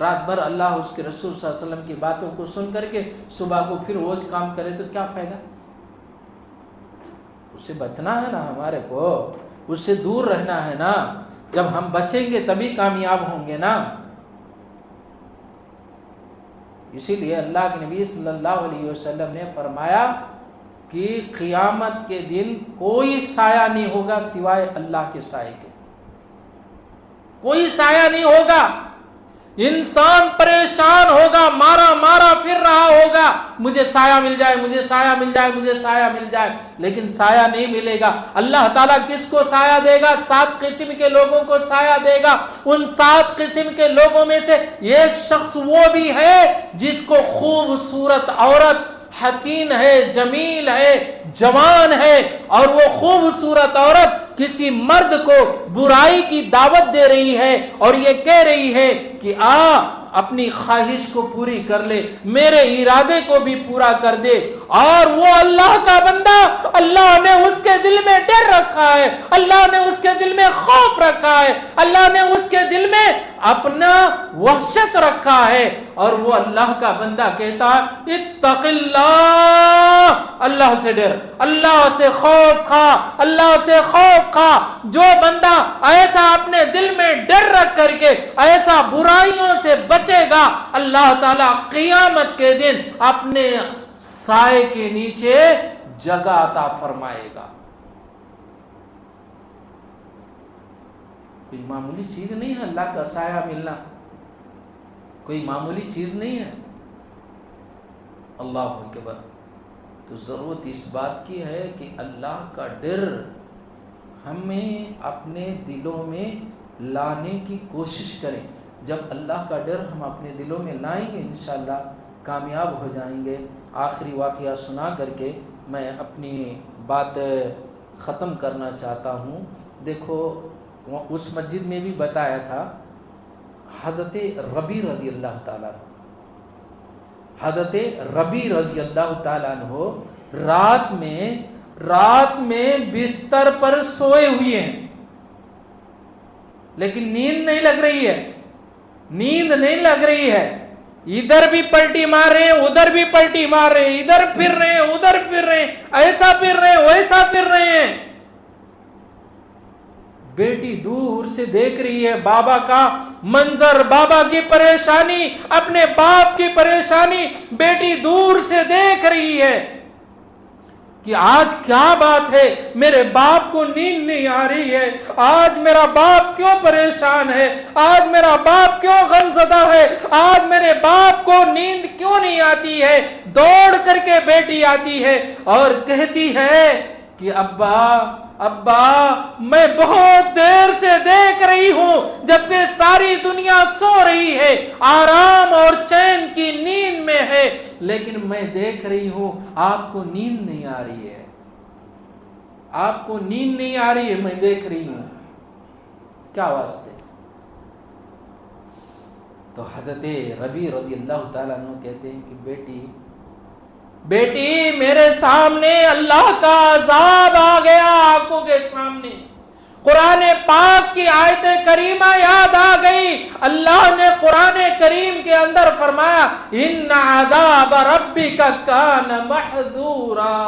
رات بھر اللہ اس کے رسول صلی اللہ علیہ وسلم کی باتوں کو سن کر کے صبح کو پھر وہ کام کرے تو کیا فائدہ؟ اس سے بچنا ہے نا ہمارے کو، اس سے دور رہنا ہے نا. جب ہم بچیں گے تبھی کامیاب ہوں گے نا. اسی لیے اللہ کے نبی صلی اللہ علیہ وسلم نے فرمایا کہ قیامت کے دن کوئی سایہ نہیں ہوگا سوائے اللہ کے سائے کے. کوئی سایہ نہیں ہوگا. انسان پریشان ہوگا، مارا مارا پھر رہا ہوگا، مجھے سایہ مل جائے، مجھے سایہ مل جائے، مجھے سایہ مل جائے، لیکن سایہ نہیں ملے گا. اللہ تعالیٰ کس کو سایہ دے گا؟ 7 قسم کے لوگوں کو سایہ دے گا. ان 7 قسم کے لوگوں میں سے ایک شخص وہ بھی ہے جس کو خوبصورت عورت، حسین ہے، جمیل ہے، جوان ہے، اور وہ خوبصورت عورت کسی مرد کو برائی کی دعوت دے رہی ہے اور یہ کہہ رہی ہے کہ اپنی خواہش کو پوری کر لے، میرے ارادے کو بھی پورا کر دے. اور وہ اللہ کا بندہ، اللہ نے اس کے دل میں ڈر رکھا ہے، اللہ نے اس کے دل میں خوف رکھا ہے، اللہ نے اس کے دل میں اپنا وحشت رکھا ہے، اور وہ اللہ کا بندہ کہتا ہے اتق اللہ، اللہ سے ڈر، اللہ سے خوف کھا، اللہ سے خوف کھا. جو بندہ ایسا اپنے دل میں ڈر رکھ کر کے ایسا برائیوں سے بچے گا، اللہ تعالیٰ قیامت کے دن اپنے سائے کے نیچے جگہ عطا فرمائے گا. کوئی معمولی چیز نہیں ہے اللہ کا سایہ ملنا، کوئی معمولی چیز نہیں ہے. اللہ اکبر. تو ضرورت اس بات کی ہے کہ اللہ کا ڈر ہمیں اپنے دلوں میں لانے کی کوشش کریں. جب اللہ کا ڈر ہم اپنے دلوں میں لائیں گے انشاءاللہ کامیاب ہو جائیں گے. آخری واقعہ سنا کر کے میں اپنی بات ختم کرنا چاہتا ہوں. دیکھو اس مسجد میں بھی بتایا تھا، حضرت ربی رضی اللہ تعالیٰ عنہ، حضرت ربی رضی اللہ تعالیٰ عنہ رات میں بستر پر سوئے ہوئے ہیں، لیکن نیند نہیں لگ رہی ہے، نیند نہیں لگ رہی ہے. ادھر بھی پلٹی مار رہے ہیں، ادھر بھی پلٹی مار رہے ہیں، ادھر پھر رہے ہیں، ادھر پھر رہے ہیں، ایسا پھر رہے ہیں، ویسا پھر رہے ہیں. بیٹی دور سے دیکھ رہی ہے بابا کا منظر، بابا کی پریشانی، اپنے باپ کی پریشانی بیٹی دور سے دیکھ رہی ہے کہ آج کیا بات ہے، میرے باپ کو نیند نہیں آ رہی ہے، آج میرا باپ کیوں پریشان ہے، آج میرا باپ کیوں غمزدہ ہے، آج میرے باپ کو نیند کیوں نہیں آتی ہے. دوڑ کر کے بیٹی آتی ہے اور کہتی ہے کہ ابا میں بہت دیر سے دیکھ رہی ہوں، جبکہ ساری دنیا سو رہی ہے، آرام اور چین کی نیند میں ہے، لیکن میں دیکھ رہی ہوں آپ کو نیند نہیں آ رہی ہے، آپ کو نیند نہیں آ رہی ہے، میں دیکھ رہی ہوں. کیا واسطے؟ تو حضرت ربی رضی اللہ تعالیٰ عنہ کہتے ہیں کہ بیٹی میرے سامنے اللہ کا عذاب آ گیا، آنکھوں کے سامنے قرآن پاک کی آیت کریمہ یاد آ گئی. اللہ نے قرآن کریم کے اندر فرمایا ان عذاب ربک کان محذورا،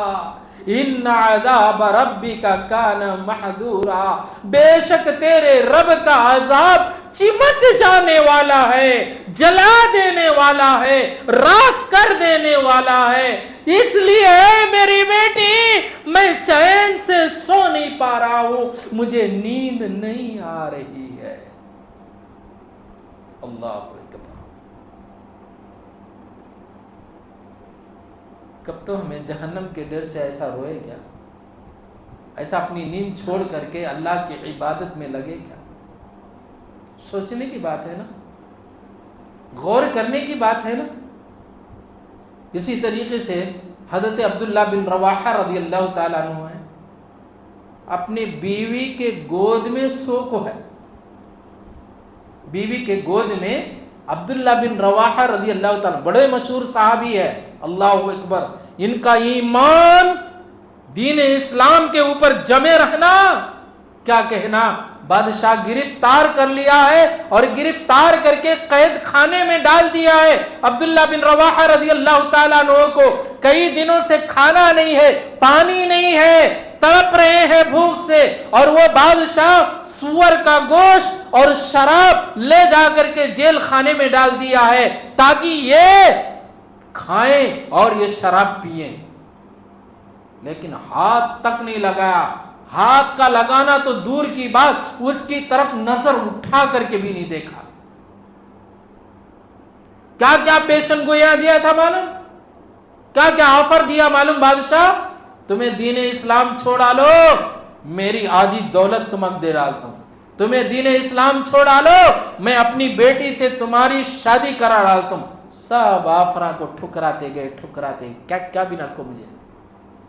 ان عذاب ربک کان محذورا، بے شک تیرے رب کا عذاب چمٹ جانے والا ہے، جلا دینے والا ہے، راکھ کر دینے والا ہے. اس لیے اے میری بیٹی میں چین سے سو نہیں پا رہا ہوں، مجھے نیند نہیں آ رہی ہے. اللہ اکبر. کب تو ہمیں جہنم کے ڈر سے ایسا روئے گا، ایسا اپنی نیند چھوڑ کر کے اللہ کی عبادت میں لگے گا. سوچنے کی بات ہے نا، غور کرنے کی بات ہے نا. اسی طریقے سے حضرت عبداللہ بن رواحہ رضی اللہ تعالیٰ عنہ ہے، اپنی بیوی کے گود میں سو کو ہے، بیوی کے گود میں عبداللہ بن رواحہ رضی اللہ تعالیٰ، بڑے مشہور صحابی ہے. اللہ اکبر. ان کا ایمان دین اسلام کے اوپر جمے رہنا، کیا کہنا، بادشاہ گرفتار کر لیا ہے اور گرفتار کر کے قید خانے میں ڈال دیا ہے. عبداللہ بن رواحہ رضی اللہ تعالیٰ عنہ کو کئی دنوں سے کھانا نہیں ہے، پانی نہیں ہے، تڑپ رہے ہیں بھوک سے، اور وہ بادشاہ سور کا گوشت اور شراب لے جا کر کے جیل خانے میں ڈال دیا ہے تاکہ یہ کھائیں اور یہ شراب پیئیں. لیکن ہاتھ تک نہیں لگایا. ہاتھ کا لگانا تو دور کی بات، اس کی طرف نظر اٹھا کر کے بھی نہیں دیکھا. کیا کیا پیشن گویا دیا تھا معلوم؟ کیا کیا آفر دیا معلوم؟ بادشاہ تمہیں دین اسلام چھوڑا لو، میری آدھی دولت تمہیں دے ڈالتا ہوں. تمہیں دین اسلام چھوڑا لو، میں اپنی بیٹی سے تمہاری شادی کرا ڈالتا ہوں. سب آفروں کو ٹھکراتے گئے. کیا بنا کو مجھے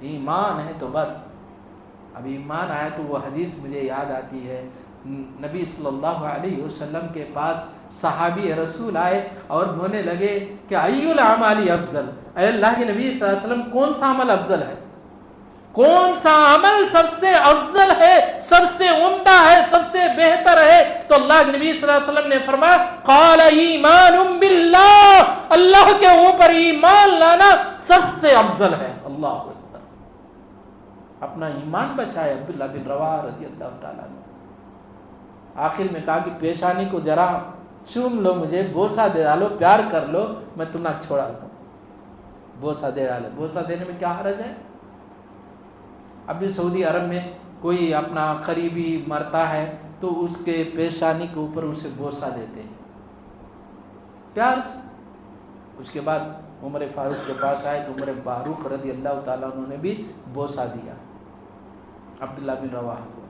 ایمان ہے تو بس. اب ایمان آیا تو وہ حدیث مجھے یاد آتی ہے. نبی صلی اللہ علیہ وسلم کے پاس صحابی رسول آئے اور بولنے لگے کہ ای الاعمال افضل، اے اللہ کے نبی صلی اللہ علیہ وسلم کون سا عمل افضل ہے؟ کون سا عمل سب سے افضل ہے، سب سے عمدہ ہے، سب سے بہتر ہے؟ تو اللہ کے نبی صلی اللہ علیہ وسلم نے فرمایا قال ایمان باللہ، اللہ کے اوپر ایمان لانا سب سے افضل ہے. اللہ اکبر. اپنا ایمان بچائے عبداللہ بن رواحہ رضی اللہ تعالیٰ عنہ. آخر میں کہا کہ پیشانی کو ذرا چوم لو، مجھے بوسہ دے ڈالو، پیار کر لو، میں تمہیں چھوڑا دیتا ہوں. بوسہ دے ڈالے. بوسہ دینے میں کیا حرج ہے؟ ابھی سعودی عرب میں کوئی اپنا قریبی مرتا ہے تو اس کے پیشانی کے اوپر اسے بوسہ دیتے ہیں پیار سے. اس کے بعد عمر فاروق کے پاس آئے تو عمر فاروق رضی اللہ تعالیٰ عنہ نے بھی بوسہ دیا عبداللہ بن رواحہ کو.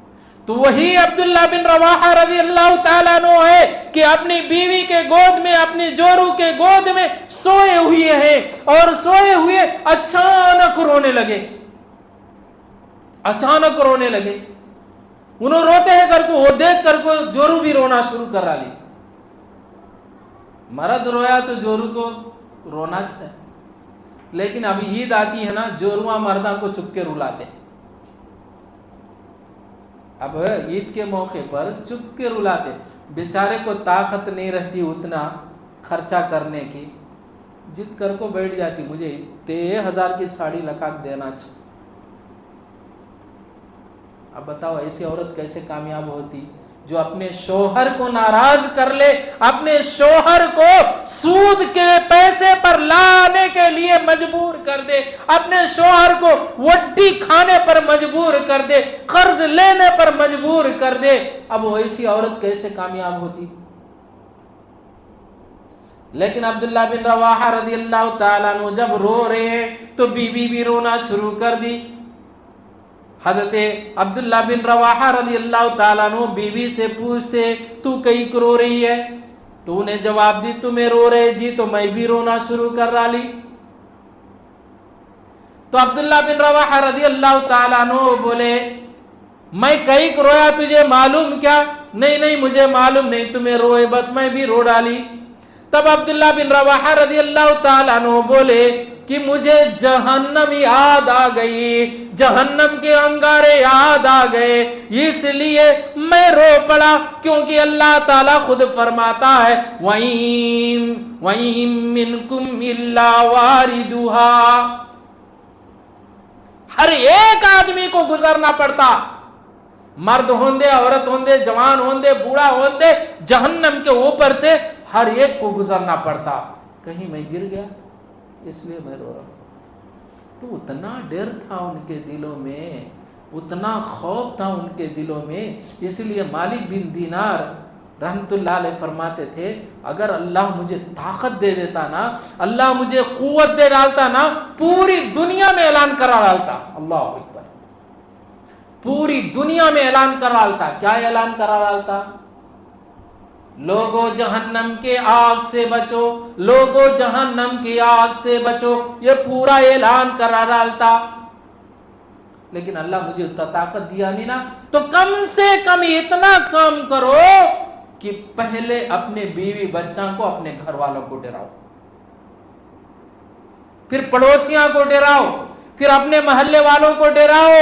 تو وہی عبداللہ بن رواحہ رضی اللہ تعالیٰ عنہ ہے کہ اپنی بیوی کے گود میں، اپنی جورو کے گود میں سوئے ہوئے ہیں، اور سوئے ہوئے اچانک رونے لگے. اچانک رونے لگے. انہوں روتے ہیں کر کو، وہ دیکھ کر کو جورو بھی رونا شروع کر لی. مرد رویا تو جورو کو رونا چاہے، لیکن ابھی عید آتی ہے نا، جورواں مردہ کو چپ کے رلاتے. اب عید کے موقع پر چپ کے رلاتے. بیچارے کو طاقت نہیں رہتی اتنا خرچہ کرنے کی، جد کر کو بیٹھ جاتی مجھے 3000 کی ساڑی لکھا دینا چاہیے. اب بتاؤ ایسی عورت کیسے کامیاب ہوتی جو اپنے شوہر کو ناراض کر لے، اپنے شوہر کو سود کے پیسے پر لانے کے لیے مجبور کر دے، اپنے شوہر کو وڈی کھانے پر مجبور کر دے، قرض لینے پر مجبور کر دے. اب وہ ایسی عورت کیسے کامیاب ہوتی؟ لیکن عبداللہ بن رواحہ رضی اللہ تعالیٰ عنہ جب رو رہے ہیں تو بیوی بھی رونا شروع کر دی. حضرت عبداللہ بن رواحہ رضی اللہ تعالیٰ عنہ بیوی سے پوچھتے تو کئی کو رو رہی ہے؟ تو انہیں جواب دی تمہیں رو رہے جی تو میں بھی رونا شروع کر رہا لی. تو عبداللہ بن رواحہ رضی اللہ تعالیٰ عنہ بولے میں کئی کو رویا تجھے معلوم کیا؟ نہیں مجھے معلوم نہیں، تمہیں روئے بس میں بھی رو ڈالی. تب عبداللہ بن رواحہ رضی اللہ تعالیٰ عنہ بولے کہ مجھے جہنم یاد آ گئی، جہنم کے انگارے یاد آ گئے، اس لیے میں رو پڑا، کیونکہ اللہ تعالیٰ خود فرماتا ہے وَإِن مِّنكُمْ إِلَّا وَارِدُهَا، ہر ایک آدمی کو گزرنا پڑتا، مرد ہوندے، عورت ہوندے، جوان ہوندے، بوڑھا ہوندے، جہنم کے اوپر سے ہر ایک کو گزرنا پڑتا. کہیں میں گر گیا اس لیے میں رو رہا ہوں. تو اتنا ڈر تھا ان کے دلوں میں، اتنا خوف تھا ان کے دلوں میں. اس لیے مالک بن دینار رحمت اللہ علیہ فرماتے تھے اگر اللہ مجھے طاقت دے دیتا نا، اللہ مجھے قوت دے ڈالتا نا، پوری دنیا میں اعلان کرا ڈالتا. اللہ اکبر. پوری دنیا میں اعلان کرا ڈالتا. کیا اعلان کرا ڈالتا؟ لوگو جہنم کے آگ سے بچو، لوگو جہنم کی آگ سے بچو، یہ پورا اعلان کرا ڈالتا. لیکن اللہ مجھے اتنا طاقت دیا نہیں نا، تو کم سے کم اتنا کام کرو کہ پہلے اپنے بیوی بچوں کو، اپنے گھر والوں کو ڈراؤ، پھر پڑوسیاں کو ڈراؤ، پھر اپنے محلے والوں کو ڈراؤ.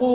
qu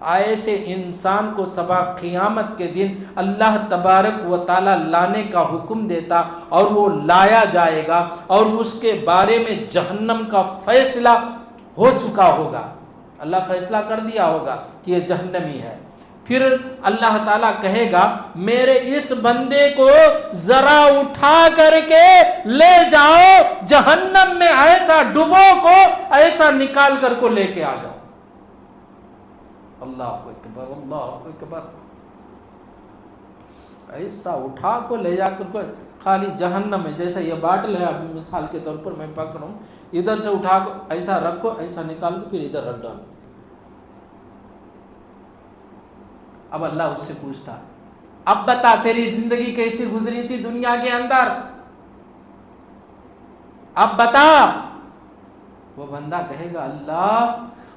ایسے انسان کو صبح قیامت کے دن اللہ تبارک و تعالی لانے کا حکم دیتا اور وہ لایا جائے گا اور اس کے بارے میں جہنم کا فیصلہ ہو چکا ہوگا، اللہ فیصلہ کر دیا ہوگا کہ یہ جہنمی ہے۔ پھر اللہ تعالیٰ کہے گا میرے اس بندے کو ذرا اٹھا کر کے لے جاؤ جہنم میں، ایسا ڈبو کو، ایسا نکال کر کو لے کے آ جاؤ۔ اللہ اکبر، اللہ اکبر، ایسا اٹھا کو لے جا کر کو خالی جہنم میں، جیسا یہ باٹل ہے ابھی مثال کے طور پر میں پکڑوں، ادھر سے اٹھا کو ایسا رکھو، ایسا نکال کو پھر ادھر رکھ ڈالو۔ اب اللہ اس سے پوچھتا اب بتا تیری زندگی کیسی گزری تھی دنیا کے اندر، اب بتا۔ وہ بندہ کہے گا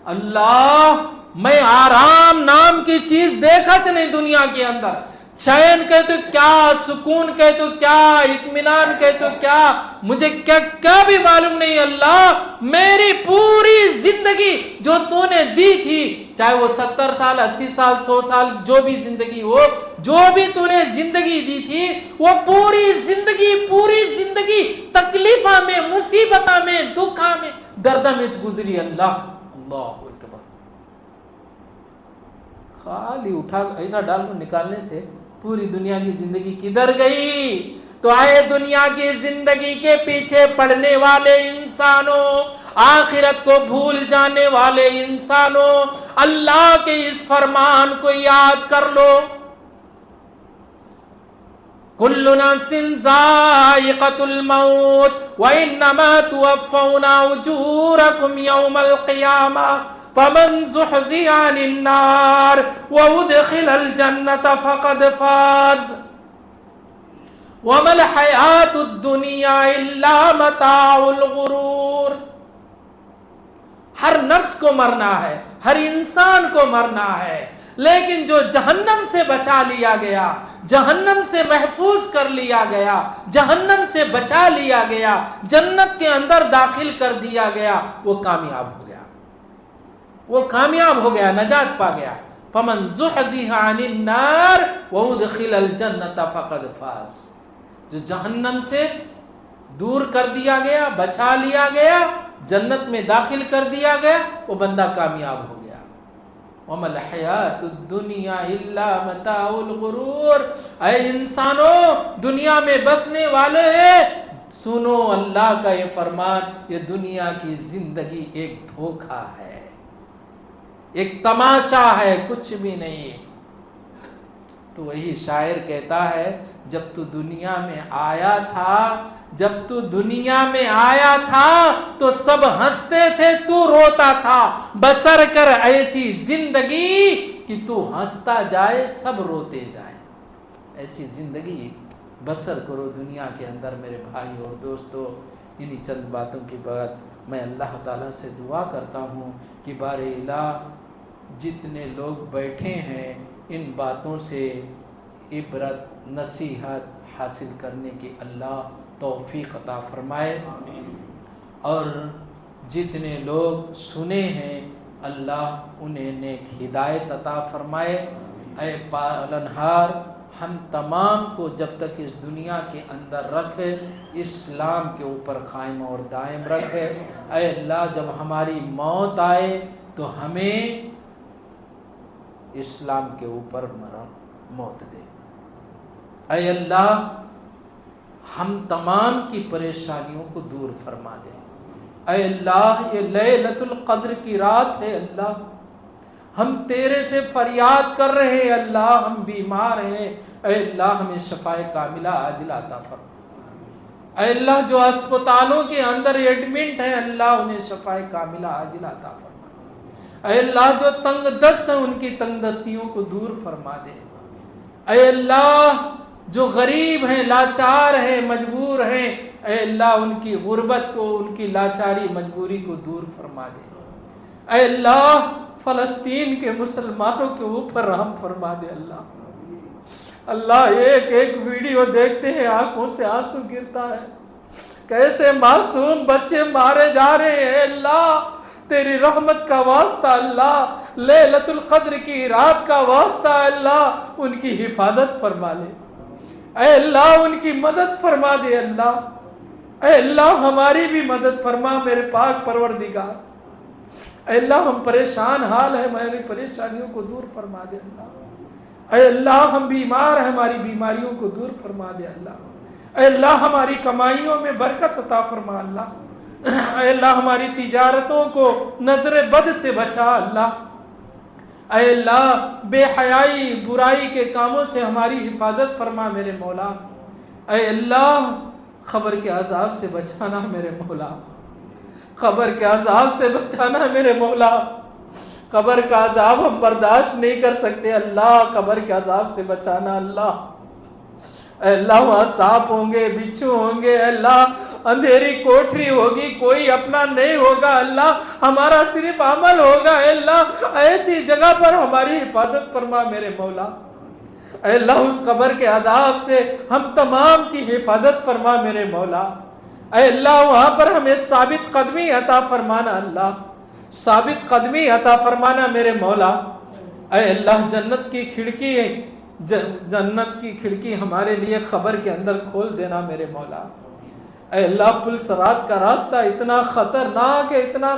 اللہ میں آرام نام کی چیز دیکھا چ نہیں دنیا کے اندر، چین کہ تو کیا، سکون کہ تو کیا، اطمینان کہ تو کیا، مجھے کیا بھی معلوم نہیں۔ اللہ میری پوری زندگی جو تو نے دی تھی، چاہے وہ 70 سال 80 سال 100 سال جو بھی زندگی ہو، جو بھی تو نے زندگی دی تھی، وہ پوری زندگی تکلیفہ میں، مصیبتہ میں، دکھا میں، دردہ میں گزری۔ اللہ اکبر، خالی اٹھا ایسا ڈال کو نکالنے سے پوری دنیا کی زندگی کدھر گئی؟ تو آئے دنیا کی زندگی کے پیچھے پڑنے والے انسانوں، آخرت کو بھول جانے والے انسانوں، اللہ کے اس فرمان کو یاد کر لو، کل نفس ذائقۃ الموت وانما توفون اجورکم یوم القیامہ فمن زحزح عن النار وادخل الجنة فقد فاز وما الحیاۃ الدنیا الا متاع الغرور۔ ہر نفس کو مرنا ہے، ہر انسان کو مرنا ہے، لیکن جو جہنم سے بچا لیا گیا، جہنم سے محفوظ کر لیا گیا، جہنم سے بچا لیا گیا، جنت کے اندر داخل کر دیا گیا، وہ کامیاب ہو گیا، وہ کامیاب ہو گیا، نجات پا گیا۔ فمن زحزح عن النار وادخل الجنة فقد فاز۔ جو جہنم سے دور کر دیا گیا، بچا لیا گیا، جنت میں داخل کر دیا گیا، وہ بندہ کامیاب ہو گیا۔ وما الحیاۃ الدنیا الا متاع الغرور۔ اے انسانوں، دنیا میں بسنے والے ہیں، سنو اللہ کا یہ فرمان، یہ دنیا کی زندگی ایک دھوکہ ہے، ایک تماشا ہے، کچھ بھی نہیں۔ تو وہی شاعر کہتا ہے جب تو دنیا میں آیا تھا تو سب ہنستے تھے، تو روتا تھا، بسر کر ایسی زندگی کہ تو ہنستا جائے سب روتے جائیں۔ ایسی زندگی بسر کرو دنیا کے اندر میرے بھائی اور دوستو۔ انہی چند باتوں کے بعد میں اللہ تعالیٰ سے دعا کرتا ہوں کہ بار الہ جتنے لوگ بیٹھے ہیں ان باتوں سے عبرت نصیحت حاصل کرنے کی اللہ توفیق عطا فرمائے، اور جتنے لوگ سنے ہیں اللہ انہیں نیک ہدایت عطا فرمائے۔ اے پالنہار، ہم تمام کو جب تک اس دنیا کے اندر رکھے، اسلام کے اوپر قائم اور دائم رکھے۔ اے اللہ، جب ہماری موت آئے تو ہمیں اسلام کے اوپر موت دے۔ اے اللہ، ہم تمام کی پریشانیوں کو دور فرما دے۔ اے اللہ، یہ لیلۃ القدر کی رات ہے اللہ، ہم تیرے سے فریاد کر رہے ہیں اللہ، ہم بیمار ہیں، اے اللہ ہمیں شفائے کاملہ عاجلہ عطا فرما۔ اے اللہ، جو اسپتالوں کے اندر ایڈمنٹ ہیں اللہ انہیں شفائے کاملہ عاجلہ عطا فرما۔ اے اللہ، جو تنگ دست ہیں ان کی تنگ دستیوں کو دور فرما دے۔ اے اللہ، جو غریب ہیں، لاچار ہیں، مجبور ہیں، اے اللہ ان کی غربت کو، ان کی لاچاری مجبوری کو دور فرما دے۔ اے اللہ، فلسطین کے مسلمانوں کے اوپر رحم فرما دے اللہ۔ اللہ، ایک ایک ویڈیو دیکھتے ہیں آنکھوں سے آنسو گرتا ہے، کیسے معصوم بچے مارے جا رہے ہیں اللہ، تیری رحمت کا واسطہ اللہ، لیلۃ القدر کی رات کا واسطہ اللہ ان کی حفاظت فرما لے، اے اللہ ان کی مدد فرما دے، اللہ اے اللہ ہماری بھی مدد فرما میرے پاک پروردگار، اے اللہ ہم پریشان حال ہیں، ہماری پریشانیوں کو دور فرما دے اللہ، اے اللہ ہم بیمار ہیں، ہماری بیماریوں کو دور فرما دے اللہ، اے اللہ ہماری کمائیوں میں برکت عطا فرما اللہ، اے اللہ ہماری تجارتوں کو نظر بد سے بچا اللہ، اے اللہ بے حیائی برائی کے کاموں سے ہماری حفاظت فرما میرے مولا، اے اللہ خبر کے عذاب سے بچانا میرے مولا، خبر کے عذاب سے بچانا میرے مولا، قبر کا عذاب ہم برداشت نہیں کر سکتے اللہ، قبر کے عذاب سے بچانا اللہ، اے اللہ وہاں سانپ ہوں گے، بچھو ہوں گے، اے اللہ اندھیری کوٹری ہوگی، کوئی اپنا نہیں ہوگا اللہ، ہمارا صرف عمل ہوگا، اے اللہ ایسی جگہ پر ہماری حفاظت فرما میرے مولا، اے اللہ اس قبر کے عذاب سے ہم تمام کی حفاظت فرما میرے مولا، اے اللہ وہاں پر ہمیں ثابت قدمی عطا فرمانا اللہ، ثابت قدمی عطا فرمانا میرے مولا، اے اللہ جنت کی کھڑکی ہمارے لیے خبر کے اندر کھول دینا میرے مولا، اے اللہ پل صراط کا راستہ اتنا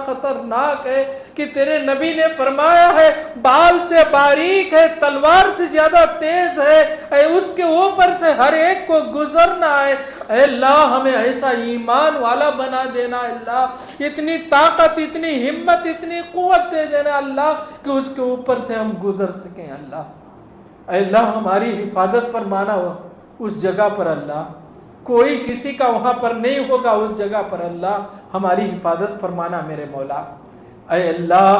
خطرناک ہے کہ تیرے نبی نے فرمایا ہے بال سے باریک ہے، تلوار سے زیادہ تیز ہے، اے اس کے اوپر سے ہر ایک کو گزرنا ہے، اے اللہ ہمیں ایسا ایمان والا بنا دینا اللہ، اتنی طاقت، اتنی ہمت، اتنی قوت دے دینا اللہ کہ اس کے اوپر سے ہم گزر سکیں اللہ، اے اللہ ہماری حفاظت فرمانا اس جگہ پر اللہ، کوئی کسی کا وہاں پر نہیں ہوگا اس جگہ پر اللہ، ہماری حفاظت فرمانا میرے مولا، اے اللہ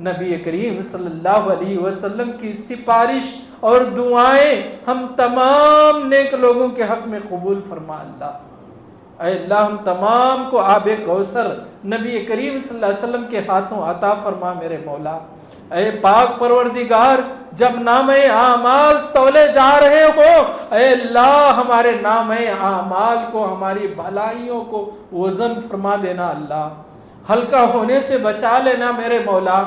نبی کریم صلی اللہ علیہ وسلم کی سفارش اور دعائیں ہم تمام نیک لوگوں کے حق میں قبول فرما اللہ، اے اللہ ہم تمام کو آب کوثر نبی کریم صلی اللہ علیہ وسلم کے ہاتھوں عطا فرما میرے مولا، اے پاک پروردگار جب نامہ اعمال تولے جا رہے ہو، اے اللہ ہمارے نامہ اعمال کو، ہماری بھلائیوں کو وزن فرما دینا اللہ، ہلکا ہونے سے بچا لینا میرے مولا،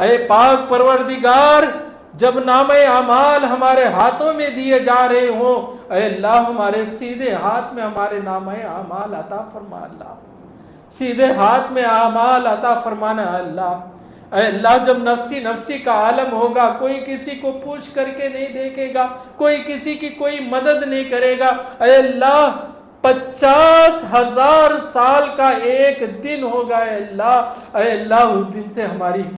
اے پاک پروردگار جب نامہ اعمال ہمارے ہاتھوں میں دیے جا رہے ہوں، اے اللہ ہمارے سیدھے ہاتھ میں ہمارے نامہ اعمال عطا فرما اللہ، سیدھے ہاتھ میں اعمال عطا فرمانا اللہ، اے اللہ جب نفسی کا عالم ہوگا، کوئی کسی کو پوچھ کر کے نہیں دیکھے گا، کوئی کسی کی کوئی مدد نہیں کرے گا، اے اللہ 50,000 سال کا ایک دن ہوگا، اے اللہ اس دن سے ہماری